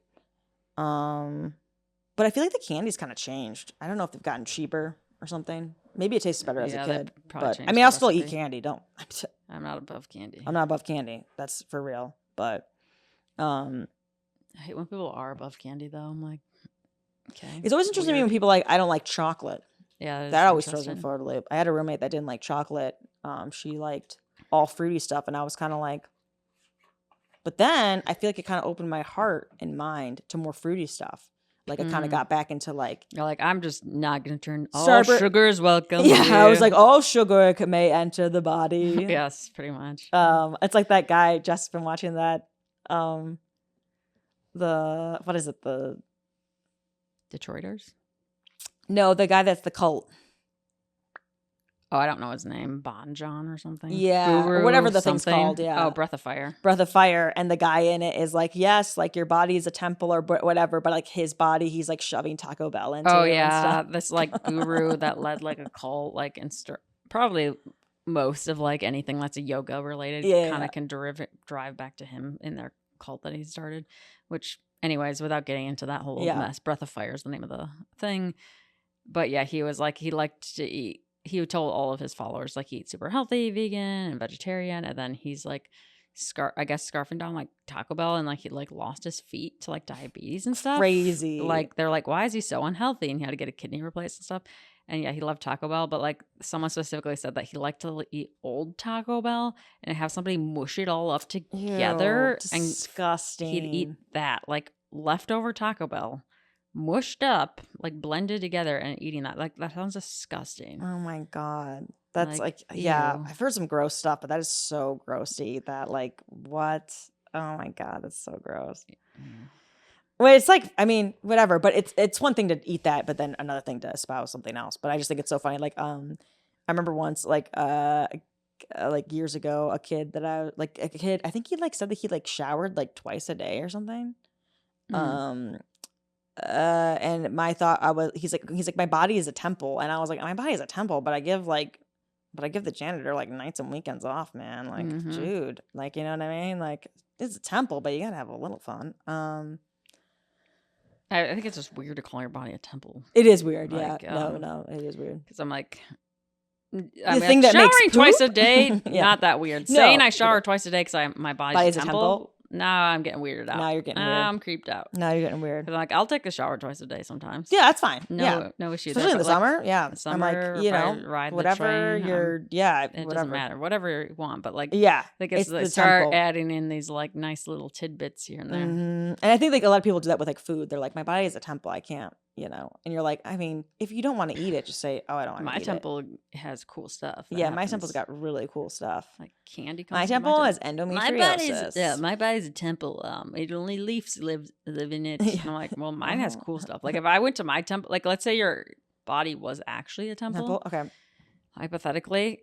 But I feel like the candy's kind of changed. I don't know if they've gotten cheaper or something. Maybe it tastes better as a kid. But I mean, I'll still eat candy. I'm not above candy. I'm not above candy. That's for real. But I hate when people are above candy though. I'm like, okay. It's always interesting to me when people like, I don't like chocolate. Yeah, that always throws me for a loop. I had a roommate that didn't like chocolate. She liked all fruity stuff, and I was kind of like. But then I feel like it kind of opened my heart and mind to more fruity stuff. Like I kind of got back into like. You're like, I'm just not gonna turn all sugar is welcome. Yeah, I was like, all sugar may enter the body. Yes, pretty much. It's like that guy. Just been watching that. What is it? The Detroiters. No, the guy that's the cult. Oh, I don't know his name. Bon John or something. Yeah, Guru, or whatever the thing's called. Yeah. Oh, Breath of Fire. Breath of Fire, and the guy in it is like, yes, like your body is a temple or whatever, but like his body, he's like shoving Taco Bell into. Oh yeah, this like guru that led like a cult, like probably most of like anything that's a yoga related kind of can drive back to him in their cult that he started. Which, anyways, without getting into that whole mess, Breath of Fire is the name of the thing. But yeah, he was like, he liked to eat. He told all of his followers like he eats super healthy, vegan and vegetarian, and then he's like scarfing down like Taco Bell, and like he like lost his feet to like diabetes and stuff. Crazy. Like they're like, why is he so unhealthy? And he had to get a kidney replaced and stuff. And yeah, he loved Taco Bell, but like someone specifically said that he liked to eat old Taco Bell and have somebody mush it all up together. Ew, disgusting. And he'd eat that like leftover Taco Bell. Mushed up, like blended together, and eating that. Like that sounds disgusting. Oh my God. That's like yeah, I've heard some gross stuff, but that is so gross to eat that. Like what? Oh my God, that's so gross. Well, it's like, I mean, whatever, but it's one thing to eat that, but then another thing to espouse something else. But I just think it's so funny. Like remember once like years ago, a kid, I think he like said that he like showered like twice a day or something. And my thought he's like my body is a temple, and I was like, my body is a temple, but I give the janitor like nights and weekends off, man. Like, dude, like, you know what I mean? Like, it's a temple, but you gotta have a little fun. I think it's just weird to call your body a temple. It is weird, like, yeah. No, it is weird. Because I'm like, thing that showering makes twice a day, not that weird. No. Saying I shower twice a day because my body's a temple. temple. Now I'm getting weirded out. Now you're getting weird. I'm creeped out. Now you're getting weird. 'Cause, like, I'll take a shower twice a day sometimes. Yeah, that's fine. No issue. Especially in the summer. Yeah. The summer, I'm like, ride whatever the train, it whatever. doesn't matter. Whatever you want. But like, yeah, I think it's they start adding in these like nice little tidbits here and there. And I think like a lot of people do that with like food. They're like, my body is a temple. I can't, and you're like, I mean, if you don't want to eat it, just say, oh, I don't want to eat it. My temple has cool stuff. Yeah, my temple's got really cool stuff. Like candy. My temple has endometriosis. My body's a temple. It only leaves live in it. And I'm like, well, mine has cool stuff. Like if I went to my temple, like let's say your body was actually a temple. Okay. Hypothetically,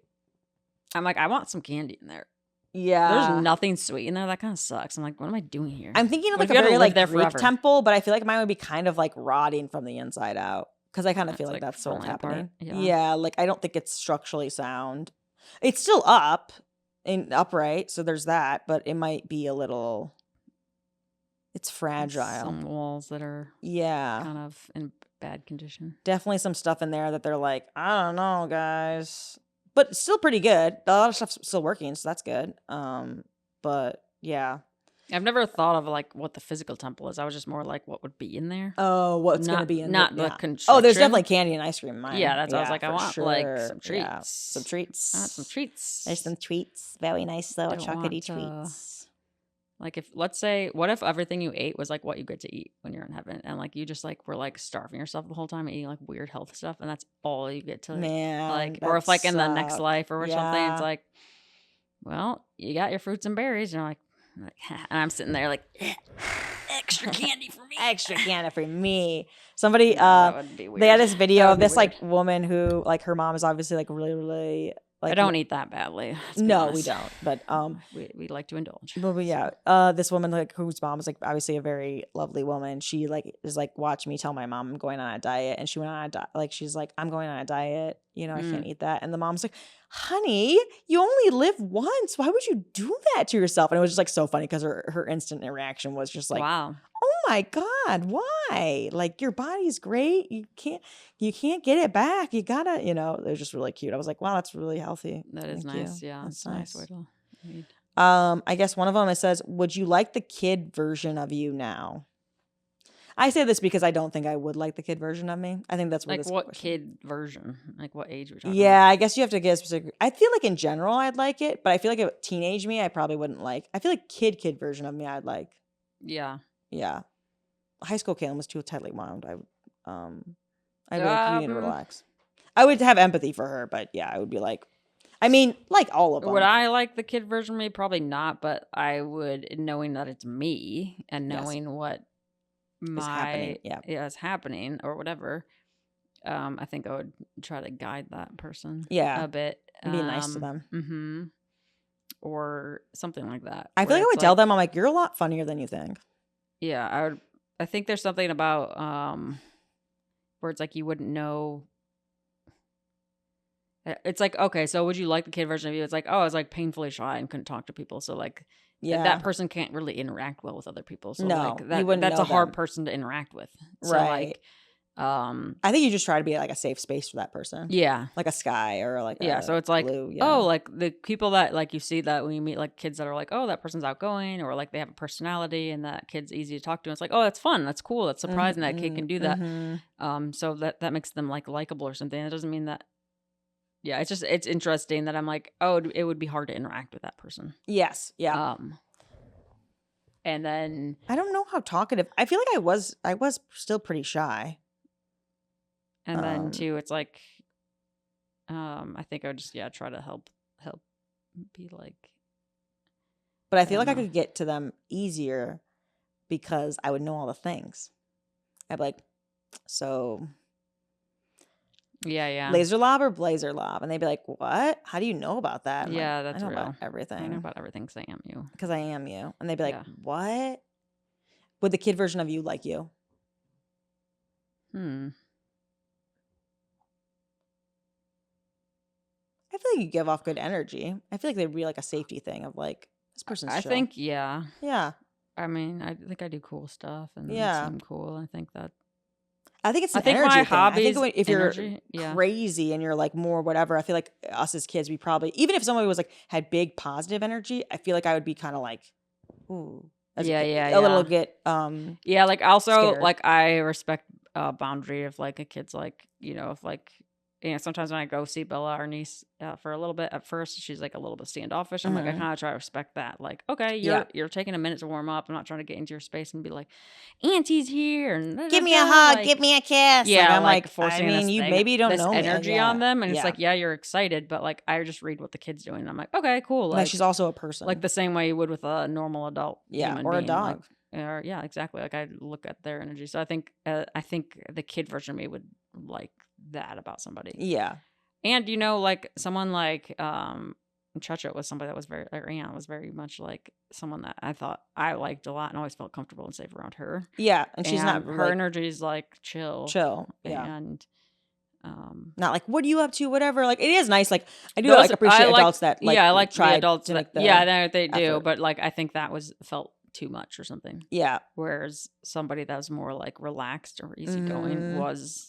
I'm like, I want some candy in there. Yeah. There's nothing sweet in there. That kind of sucks. I'm like, what am I doing here? I'm thinking of like a very like Greek temple, but I feel like mine would be kind of like rotting from the inside out. Because I kind of feel like that's what's happening. Yeah, like I don't think it's structurally sound. It's still upright, so there's that, but it might be a little. It's fragile. Some walls that are kind of in bad condition. Definitely some stuff in there that they're like, I don't know, guys, but it's still pretty good. A lot of stuff's still working, so that's good. But yeah. I've never thought of like what the physical temple is. I was just more like what would be in there. Oh, what's going to be in there? Not the construction. Oh, there's definitely candy and ice cream in mine. Yeah, that's what I was like, I want like some treats. Yeah, some treats. I want some treats. There's some treats. Very nice little chocolatey treats. Like if, let's say, what if everything you ate was like what you get to eat when you're in heaven, and like you just like were like starving yourself the whole time eating like weird health stuff, and that's all you get to like, or if like in the next life or something, it's like, well, you got your fruits and berries, and you're like, and I'm sitting there like, extra candy for me. Extra candy for me. Somebody, they had this video of this like woman who like her mom is obviously like really, really like. I don't eat that badly. No, we don't. But we like to indulge. But yeah, this woman like whose mom is like obviously a very lovely woman. She like is like watch me tell my mom I'm going on a diet, and she went on a diet. Like she's like, I'm going on a diet. I can't eat that. And the mom's like, honey, you only live once. Why would you do that to yourself? And it was just like so funny because her instant reaction was just like, wow, oh my God, why? Like your body's great. You can't get it back. You gotta, it was just really cute. I was like, wow, that's really healthy. That is nice. Yeah, that's nice way to eat. I guess one of them, it says, would you like the kid version of you now? I say this because I don't think I would like the kid version of me. I think that's where like this what question. Kid version? Like what age we're talking Yeah, about? I guess you have to get specific. I feel like in general I'd like it, but I feel like a teenage me I probably wouldn't like. I feel like kid version of me I'd like. Yeah. Yeah. High school Caitlin was too tightly wound. I'd be like, you need to relax. I would have empathy for her, but yeah, I would be like, I mean, like all of them. Would I like the kid version of me? Probably not, but I would, knowing that it's me and knowing what is happening or whatever. I think I would try to guide that person. Yeah, a bit. Be nice to them. Mm-hmm. Or something like that. I feel like I would tell them, I'm like, you're a lot funnier than you think. Yeah, I would. I think there's something about where it's like you wouldn't know. It's like, okay, so would you like the kid version of you? It's like, oh, I was like painfully shy and couldn't talk to people. So like, that person can't really interact well with other people. So no, like that's a hard person to interact with. So right. Like, I think you just try to be like a safe space for that person. Yeah. Like a Sky or like so it's like, Blue, oh, like the people that like you see that when you meet like kids that are like, oh, that person's outgoing, or like they have a personality and that kid's easy to talk to. And it's like, oh, that's fun. That's cool. That's surprising that kid can do that. Mm-hmm. So that makes them like likable or something. It doesn't mean that. Yeah, it's interesting that I'm like, oh, it would be hard to interact with that person. Yes. Yeah. And then I don't know how talkative. I feel like I was still pretty shy. And then too, it's like, I think I would just try to help be like. But I feel like I could get to them easier because I would know all the things. I'd be like, so. Yeah. Laser lob or blazer lob? And they'd be like, what? How do you know about that? I'm yeah, like, that's I know real. about everything. I know about everything because I am you. Because I am you. And they'd be like, Yeah. what? Would the kid version of you like you? I feel like you give off good energy. I feel like they'd be like a safety thing of like, this person's I chill. think, yeah. Yeah. I mean, I think I do cool stuff and seem cool. I think that. I think it's an I think energy my thing. hobbies, I think if you're energy, yeah. crazy and you're like more whatever, I feel like us as kids, we probably, even if somebody was like, had big positive energy, I feel like I would be kind of like, ooh. A little bit, yeah, like also, scared. like I respect boundary of like a kid's like, if like, sometimes when I go see Bella, our niece, for a little bit at first, she's like a little bit standoffish. I'm like, I kind of try to respect that. Like, okay, you're taking a minute to warm up. I'm not trying to get into your space and be like, Auntie's here. And give me a hug, like, give me a kiss. Yeah, like, I'm like forcing I mean, you maybe don't this know energy me. on them, and it's like, yeah, you're excited, but like I just read what the kid's doing. And I'm like, okay, cool. Like she's also a person, like the same way you would with a normal adult, human or being, a dog. Or yeah, exactly. Like I look at their energy. So I think the kid version of me would like that about somebody. Yeah. And like someone like Chacha was somebody that was very, or Anne was very much like someone that I thought I liked a lot and always felt comfortable and safe around her. Yeah, and she's not her energy is like chill, yeah, and not like what are you up to, whatever. Like it is nice. Like I do like appreciate adults that like I like try the adults to make the they do, effort. but like I think that felt too much or something. Yeah, whereas somebody that was more like relaxed or easygoing was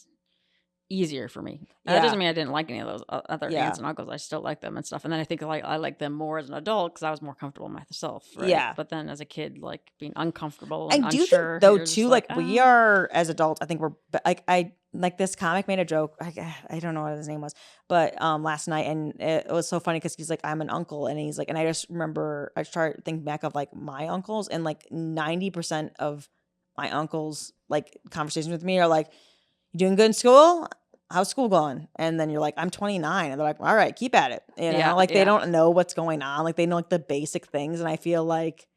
easier for me. That doesn't mean I didn't like any of those other aunts and uncles. I still like them and stuff. And then I think like I like them more as an adult because I was more comfortable myself. Right? Yeah. But then as a kid, like being uncomfortable and I do unsure, think though too, like we are as adults. I think we're like like this comic made a joke. I don't know what his name was, but last night, and it was so funny because he's like, I'm an uncle, and he's like, and I just remember I started thinking back of like my uncles, and like 90% of my uncles like conversations with me are like, you doing good in school? How's school going? And then you're like, I'm 29. And they're like, all right, keep at it. Like they don't know what's going on. Like they know like the basic things. And I feel like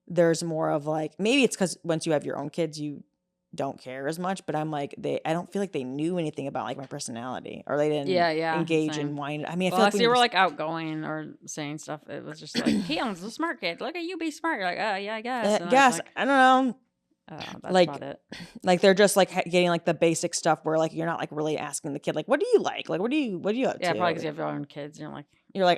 there's more of like, maybe it's because once you have your own kids, you don't care as much. But I'm like, I don't feel like they knew anything about like my personality or they didn't engage in wine. I mean, I feel like you were like outgoing or saying stuff. It was just like, Keon's a smart kid. Look at you be smart. You're like, oh, yeah, I guess. I don't know. That's like, about it. Like they're just like getting like the basic stuff where like you're not like really asking the kid like what do you like what do you up to? Yeah, probably because you have your own kids. You're like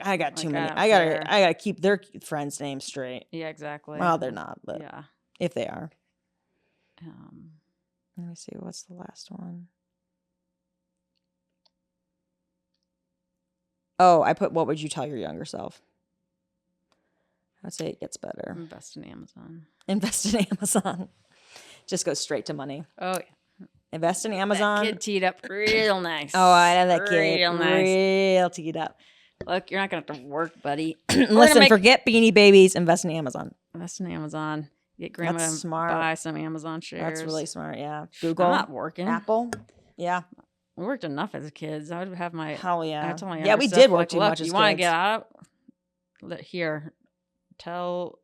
I got too many. I gotta keep their friends' names straight. Yeah, exactly. Well, they're not, but yeah, if they are. Let me see. What's the last one? Oh, I put. What would you tell your younger self? I'd say it gets better. Invest in Amazon. Invest in Amazon. Just go straight to money. Oh, yeah. Invest in Amazon. That kid teed up real nice. Oh, I know that kid. Real nice. Real teed up. Look, you're not going to have to work, buddy. Listen, forget Beanie Babies. Invest in Amazon. Invest in Amazon. Get grandma to buy some Amazon shares. That's really smart, yeah. Google. I'm not working. Apple. Yeah. We worked enough as kids. I would have my... Hell yeah. Yeah, we did work too much as kids. You want to get out? Here. Tell...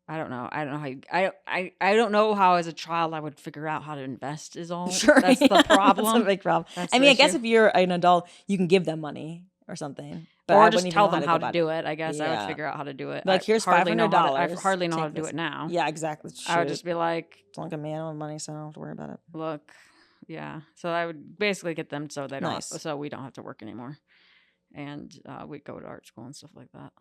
I don't know how you, I don't know how as a child I would figure out how to invest is all. Sure. That's the problem. That's a big problem. I mean, I guess if you're an adult, you can give them money or something. But or just tell them how to do it. I guess I would figure out how to do it. Like, here's $500. I hardly know how to do it now. Yeah, exactly. I would just be like... Don't look at me. I don't have money, so I don't have to worry about it. Look, yeah. So I would basically get them so they don't, so we don't have to work anymore. And we'd go to art school and stuff like that.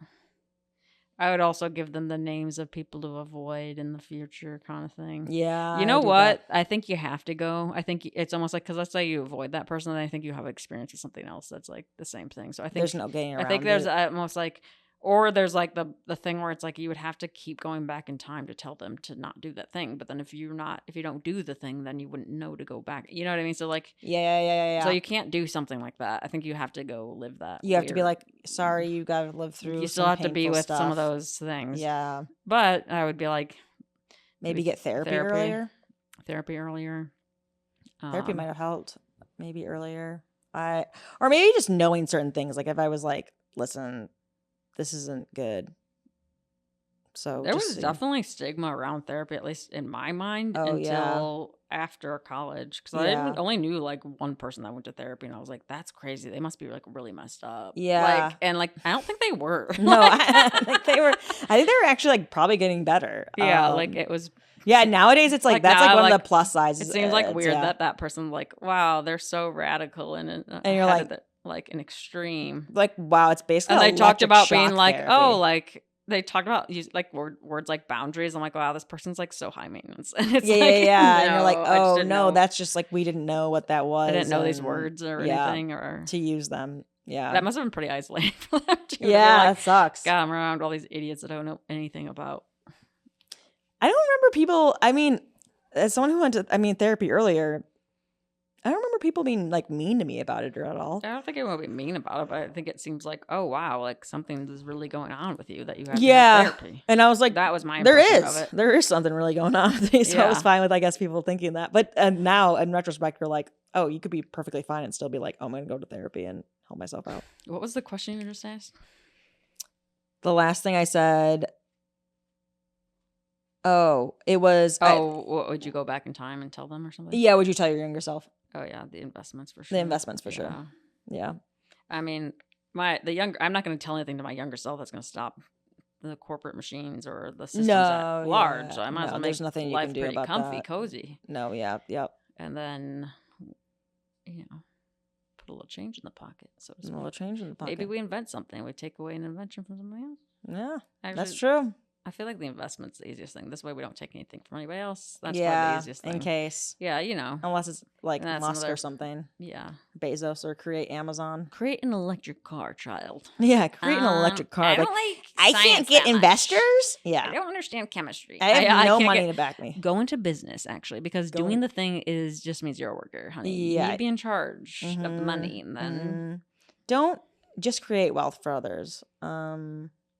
I would also give them the names of people to avoid in the future kind of thing. Yeah. You know what? I think you have to go. I think it's almost like, because let's say you avoid that person, then I think you have experience with something else that's like the same thing. So I think there's no getting around I think there's almost like, or there's like the thing where it's like you would have to keep going back in time to tell them to not do that thing. But then if you don't do the thing, then you wouldn't know to go back. You know what I mean? So like, yeah. So you can't do something like that. I think you have to go live that. You have to be like, sorry, you got to live through. You still have to be with stuff. some of those things. Yeah. But I would be like, maybe get therapy earlier. Therapy earlier. Therapy might have helped. Maybe earlier. Or maybe just knowing certain things. Like if I was like, listen, this isn't good. So there was definitely stigma around therapy, at least in my mind, until after college. Because I only knew like one person that went to therapy, and I was like, that's crazy. They must be like really messed up. Yeah. Like I don't think they were. No, I think they were actually like probably getting better. Yeah, like it was. Yeah, nowadays it's like that's like one of the plus sizes. It seems like weird that person like, wow, they're so radical and you're like an extreme. Like, wow, it's basically. And they talked about being like, therapy. oh, like they talked about like words like boundaries. I'm like, wow, this person's like so high maintenance. And it's yeah. No, and you're like, oh no, that's just like we didn't know what that was. I didn't know these words or anything or to use them. Yeah, that must have been pretty isolating for them too. Yeah, that sucks. God, I'm around all these idiots that I don't know anything about. I don't remember people. I mean, as someone who went to therapy earlier, I don't remember people being like mean to me about it or at all. I don't think anyone would be mean about it, but I think it seems like, oh wow, like something is really going on with you that you have to have therapy. And I was like, that was my there is something really going on with me. So I was fine with, I guess, people thinking that. But now in retrospect, you're like, oh, you could be perfectly fine and still be like, oh, I'm gonna go to therapy and help myself out. What was the question you just asked? The last thing I said. Oh, it was. What, would you go back in time and tell them or something? Yeah, would you tell your younger self? Oh yeah, the investments for sure. The investments for sure. Yeah. I mean, I'm not going to tell anything to my younger self that's going to stop the corporate machines or the systems at large. So I might as well make nothing life you can do pretty about comfy, that. cozy. No, yeah, yep. And then, put a little change in the pocket. So a little change in the pocket. Maybe we invent something. We take away an invention from somebody else. Yeah, actually, that's true. I feel like the investment's the easiest thing. This way we don't take anything from anybody else. That's probably the easiest thing. In case. Yeah, Unless it's like Musk or something. Yeah. Bezos or create Amazon. Create an electric car, child. Yeah, create an electric car. I can't get investors? Yeah. I don't understand chemistry. I have no money to back me. Go into business, actually, because doing the thing just means you're a worker, honey. Yeah. You need to be in charge of the money. And then don't just create wealth for others,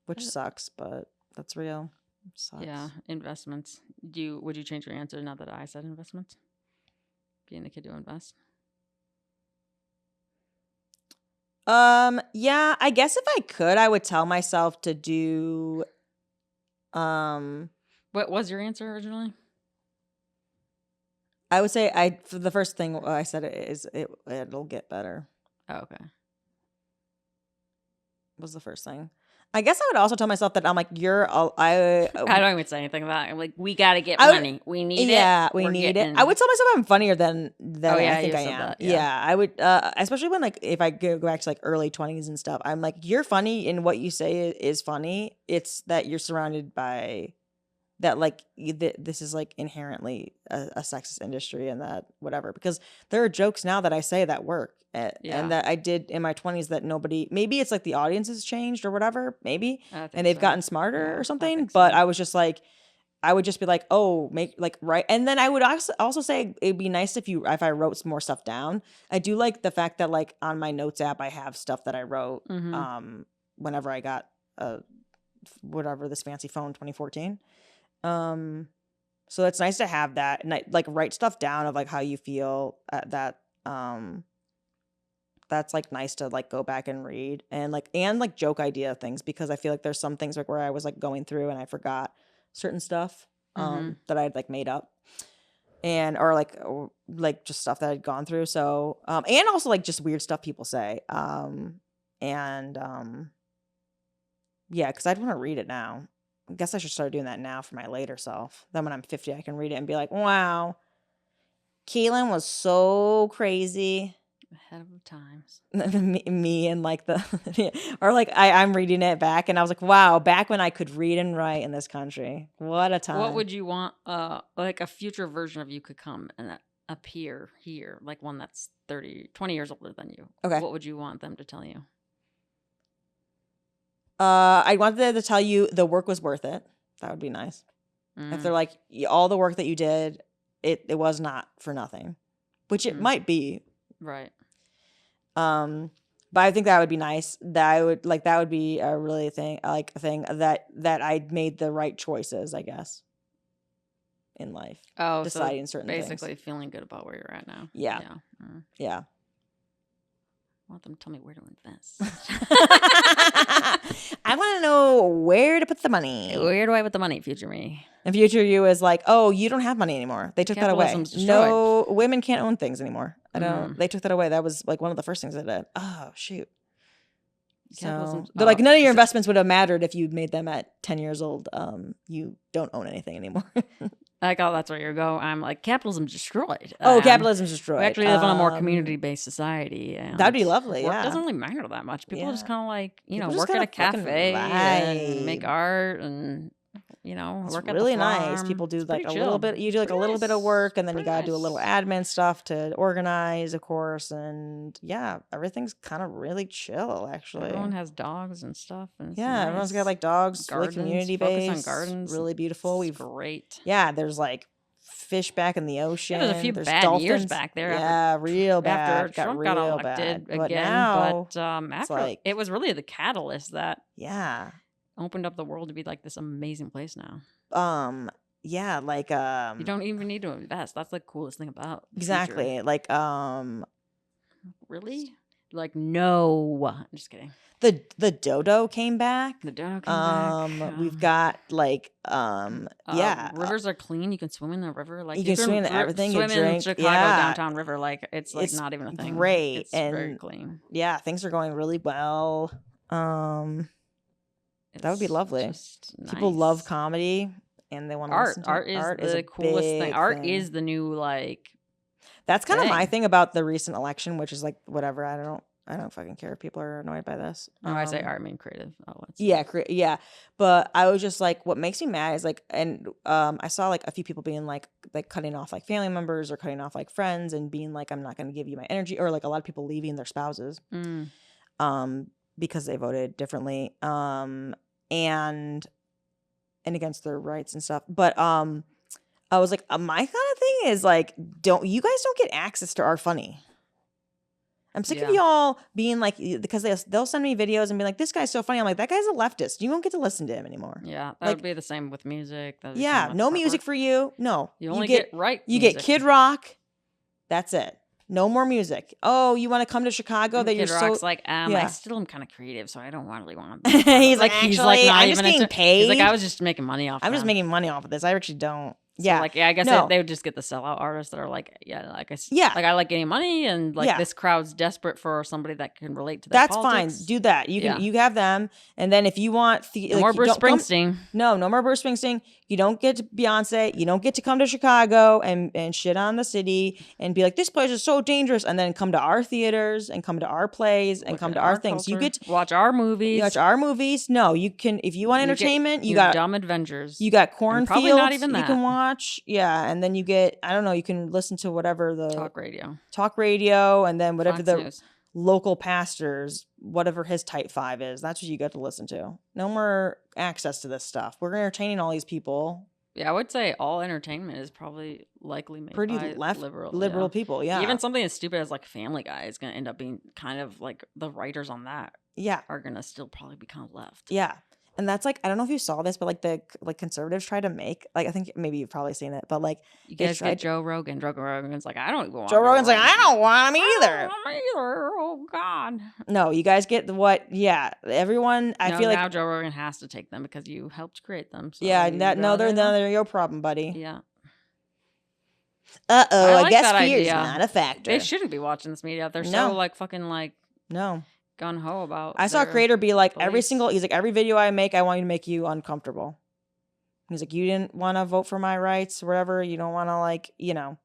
which sucks, but that's real. It sucks. Yeah, investments. Would you change your answer now that I said investments? Being the kid to invest? Yeah, I guess if I could, I would tell myself to do what was your answer originally? I would say for the first thing I said it'll get better. Oh, okay. Was the first thing. I guess I would also tell myself that I'm like, I don't even say anything about it. I'm like, we got to get money. We need it. Yeah, we need it. I would tell myself I'm funnier than I think I am. That, yeah, I would, especially when like, if I go back to like early 20s and stuff, I'm like, you're funny and what you say is funny. It's that you're surrounded by that, like, this is like inherently a sexist industry and that whatever, because there are jokes now that I say that work. And that I did in my 20s that maybe it's like the audience has changed or whatever, maybe, and they've gotten smarter or something. But I was just like, I would just be like, oh, make like right. And then I would also say it'd be nice if I wrote some more stuff down. I do like the fact that like on my notes app, I have stuff that I wrote whenever I got this fancy phone, 2014. So it's nice to have that and like write stuff down of like how you feel that that's like nice to like go back and read and like joke idea things, because I feel like there's some things like where I was like going through and I forgot certain stuff that I'd like made up or just stuff that I'd gone through. So and also like just weird stuff people say yeah, because I'd want to read it now. I guess I should start doing that now for my later self. Then when I'm 50, I can read it and be like, wow, Keelan was so crazy. Ahead of the times. me and like or like I'm reading it back and I was like, wow, back when I could read and write in this country. What a time. What would you want like a future version of you could come and appear here, like one that's 20 years older than you? Okay. What would you want them to tell you? I wanted them to tell you the work was worth it. That would be nice. If they're like, all the work that you did, it was not for nothing, which it might be. Right. But I think that would be nice. That would be a really thing that I made the right choices, I guess, in life. Oh, deciding certain things. Basically feeling good about where you're at now. Yeah. Yeah. want them to tell me where to invest. I want to know where to put the money. Where do I put the money, future me? And future you is like, oh, you don't have money anymore. They took that away. Destroyed. No, women can't own things anymore. I don't. They took that away. That was like one of the first things they did. Oh, shoot. So they're like, none of your investments would have mattered if you'd made them at 10 years old. You don't own anything anymore. Like, oh, that's where you go. I'm like, capitalism's destroyed. Capitalism's destroyed. We actually live in a more community-based society. And that'd be lovely. Work yeah, doesn't really matter that much. People just kind of like, People work at a cafe and make art and. It's work really at the farm. nice. People do like a chill. little bit. You do like a little bit of work, and then you gotta do a little admin stuff to organize, of course. And yeah, everything's kind of really chill. Actually, everyone has dogs and stuff. And yeah, everyone's got like dogs. Gardens, really community based. On gardens, really beautiful. Great. Yeah, there's like fish back in the ocean. Yeah, there's a few bad dolphins. Years back there. Yeah, real bad. After Trump got elected bad. again, now, but after it was really the catalyst that opened up the world to be like this amazing place now. Yeah, like you don't even need to invest. That's the coolest thing about exactly. Future. Like really? Like no. I'm just kidding. The dodo came back. The dodo came back. We've got like rivers are clean. You can swim in the river. Like you can swim in everything. Swim you drink. in Chicago downtown river. Like it's not even a thing. Great. It's very clean. Yeah, things are going really well. That would be lovely. People love comedy and they want to listen to art. Art is the coolest thing. Art is the new like. That's kind of my thing about the recent election, which is like whatever. I don't fucking care if people are annoyed by this. When I say art, I mean creative outlets. Yeah, yeah. But I was just like, what makes me mad is like, and I saw like a few people being like cutting off like family members or cutting off like friends and being like, I'm not going to give you my energy, or like a lot of people leaving their spouses, because they voted differently, and against their rights and stuff. But I was like, my kind of thing is like, you guys don't get access to our funny. I'm sick of y'all being like, because they'll send me videos and be like, this guy's so funny. I'm like, that guy's a leftist. You won't get to listen to him anymore. Yeah, that would be the same with music. Yeah, no music for you. No. You only get right You get Kid Rock. That's it. No more music. Oh, you want to come to Chicago? That Kid you're Rock's so like, I still am kind of creative, so I don't really want to. He's like, actually, I'm just getting paid. He's like, I was just making money off. I'm just making money off of this. I actually don't. So I guess they would just get the sellout artists that are like, like I like getting money, and like this crowd's desperate for somebody that can relate to their politics. Fine. Do that. You can. You have them, and then if you want no more Bruce Springsteen. No more Bruce Springsteen. You don't get to Beyonce. You don't get to come to Chicago and shit on the city and be like, this place is so dangerous, and then come to our theaters and come to our plays and come to our things. Culture. You get to watch our movies. You watch our movies. No, you can if you want entertainment. You got Dumb Adventures. You got Cornfields. Probably not even that. You can watch. Yeah, and then you get I don't know. You can listen to whatever the talk radio, and then whatever Fox the News. Local pastors, whatever his type 5 is. That's what you get to listen to. No more access to this stuff. We're entertaining all these people. Yeah, I would say all entertainment is probably likely made pretty by liberal people. Yeah, even something as stupid as like Family Guy is going to end up being kind of like the writers on that. Yeah, are going to still probably be kind of left. Yeah. And that's like, I don't know if you saw this, but like the conservatives try to make, like, I think maybe you've probably seen it, but like, you guys get Joe Rogan. Joe Rogan's like, I don't even want Joe Rogan's like, I don't want him either. Oh, God. No, you guys get everyone, I feel like. Now Joe Rogan has to take them because you helped create them. So they're your problem, buddy. Yeah. I guess fear is not a factor. They shouldn't be watching this media. They're so like fucking like. No. Gun ho about. I saw a creator be like, he's like, every video I make, I want you to make you uncomfortable. He's like, you didn't want to vote for my rights or whatever. You don't want to like,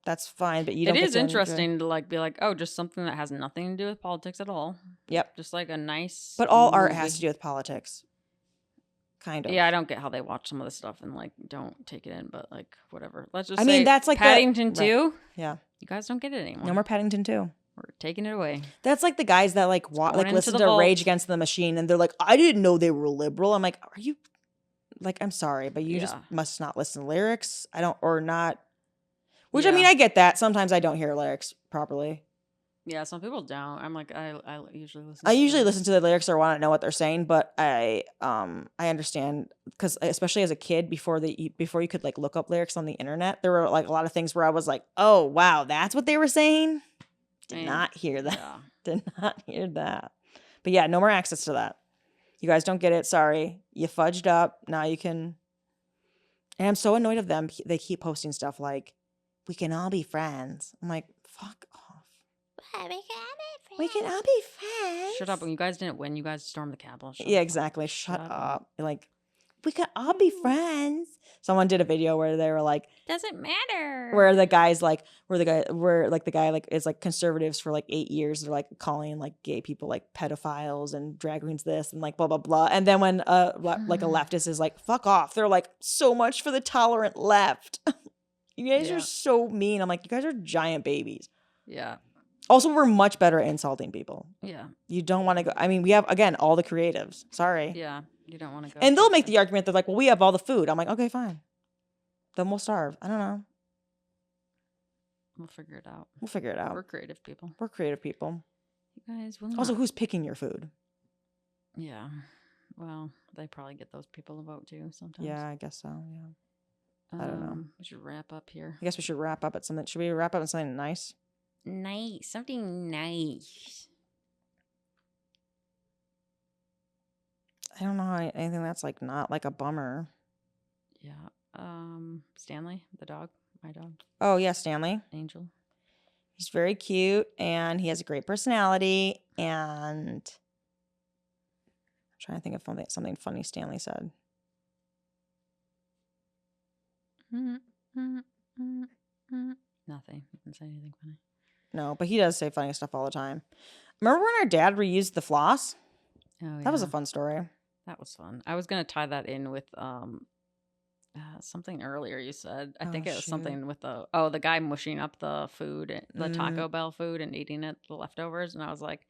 that's fine, but you don't. It is interesting to like be like, oh, just something that has nothing to do with politics at all. Yep. Just like a nice. But all art has to do with politics. Kind of. Yeah, I don't get how they watch some of this stuff and like don't take it in, but like whatever. Let's just. That's like Paddington 2. Right. Yeah. You guys don't get it anymore. No more Paddington 2. We're taking it away. That's like the guys that like listen to Rage Against the Machine and they're like, I didn't know they were liberal. I'm like, are you like, I'm sorry, but you just must not listen to lyrics. I mean, I get that. Sometimes I don't hear lyrics properly. Yeah, some people don't. I'm like, I usually listen. I usually listen to the lyrics or want to know what they're saying, but I understand because especially as a kid, before you could like look up lyrics on the internet, there were like a lot of things where I was like, oh wow, that's what they were saying. Did not hear that. Yeah. Did not hear that. But yeah, no more access to that. You guys don't get it. Sorry. You fudged up. Now you can. And I'm so annoyed of them. They keep posting stuff like, we can all be friends. I'm like, fuck off. We can all be friends. Shut up. When you guys didn't win, you guys stormed the Capitol. Yeah, exactly. Shut up. Like, we could all be friends. Someone did a video where they were like, doesn't matter. Where the guy's like, the guy like is like conservatives for like 8 years. They're like calling like gay people like pedophiles and drag queens this and like blah, blah, blah. And then when like a leftist is like, fuck off. They're like, so much for the tolerant left. You guys are so mean. I'm like, you guys are giant babies. Yeah. Also, we're much better at insulting people. Yeah. You don't want to go. I mean, we have, again, all the creatives. Sorry. Yeah. You don't want to go. And they'll make the argument. They're like, well, we have all the food. I'm like, okay, fine. Then we'll starve. I don't know. We'll figure it out. We'll figure it out. We're creative people. We're creative people. You guys will Also, who's picking your food? Yeah. Well, they probably get those people to vote too sometimes. Yeah, I guess so. Yeah. I don't know. We should wrap up here. I guess we should wrap up at something. Should we wrap up at something nice? Nice. Something nice. I don't know anything that's like not like a bummer. Yeah. Stanley, the dog, my dog. Oh yeah, Stanley. Angel. He's very cute and he has a great personality. And I'm trying to think of something funny Stanley said. Nothing. He didn't say anything funny. No, but he does say funny stuff all the time. Remember when our dad reused the floss? Oh, yeah. That was a fun story. That was fun. I was going to tie that in with something earlier you said. I think it was something with the guy mushing up the food, the Taco Bell food and eating it, the leftovers. And I was like,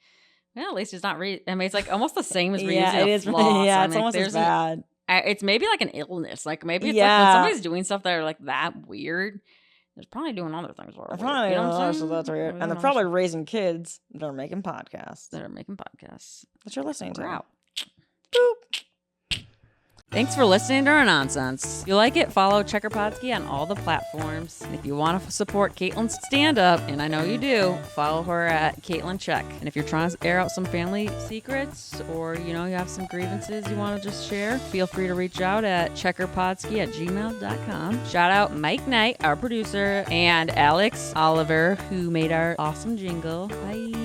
well, at least it's not I mean, it's like almost the same as reusing a floss. Yeah, it's almost as bad. It's maybe like an illness. Like maybe it's like when somebody's doing stuff that are like that weird, they're probably doing other things. They're probably doing other stuff that's weird. And they're probably raising kids that are making podcasts. That you're listening to. Out. Boop. Thanks for listening to our nonsense. If you like it, follow Checker Podski on all the platforms. And if you want to support Caitlin's stand-up, and I know you do, follow her at Caitlin Check. And if you're trying to air out some family secrets or, you have some grievances you want to just share, feel free to reach out at checkerpodski@gmail.com. Shout out Mike Knight, our producer, and Alex Oliver, who made our awesome jingle. Bye.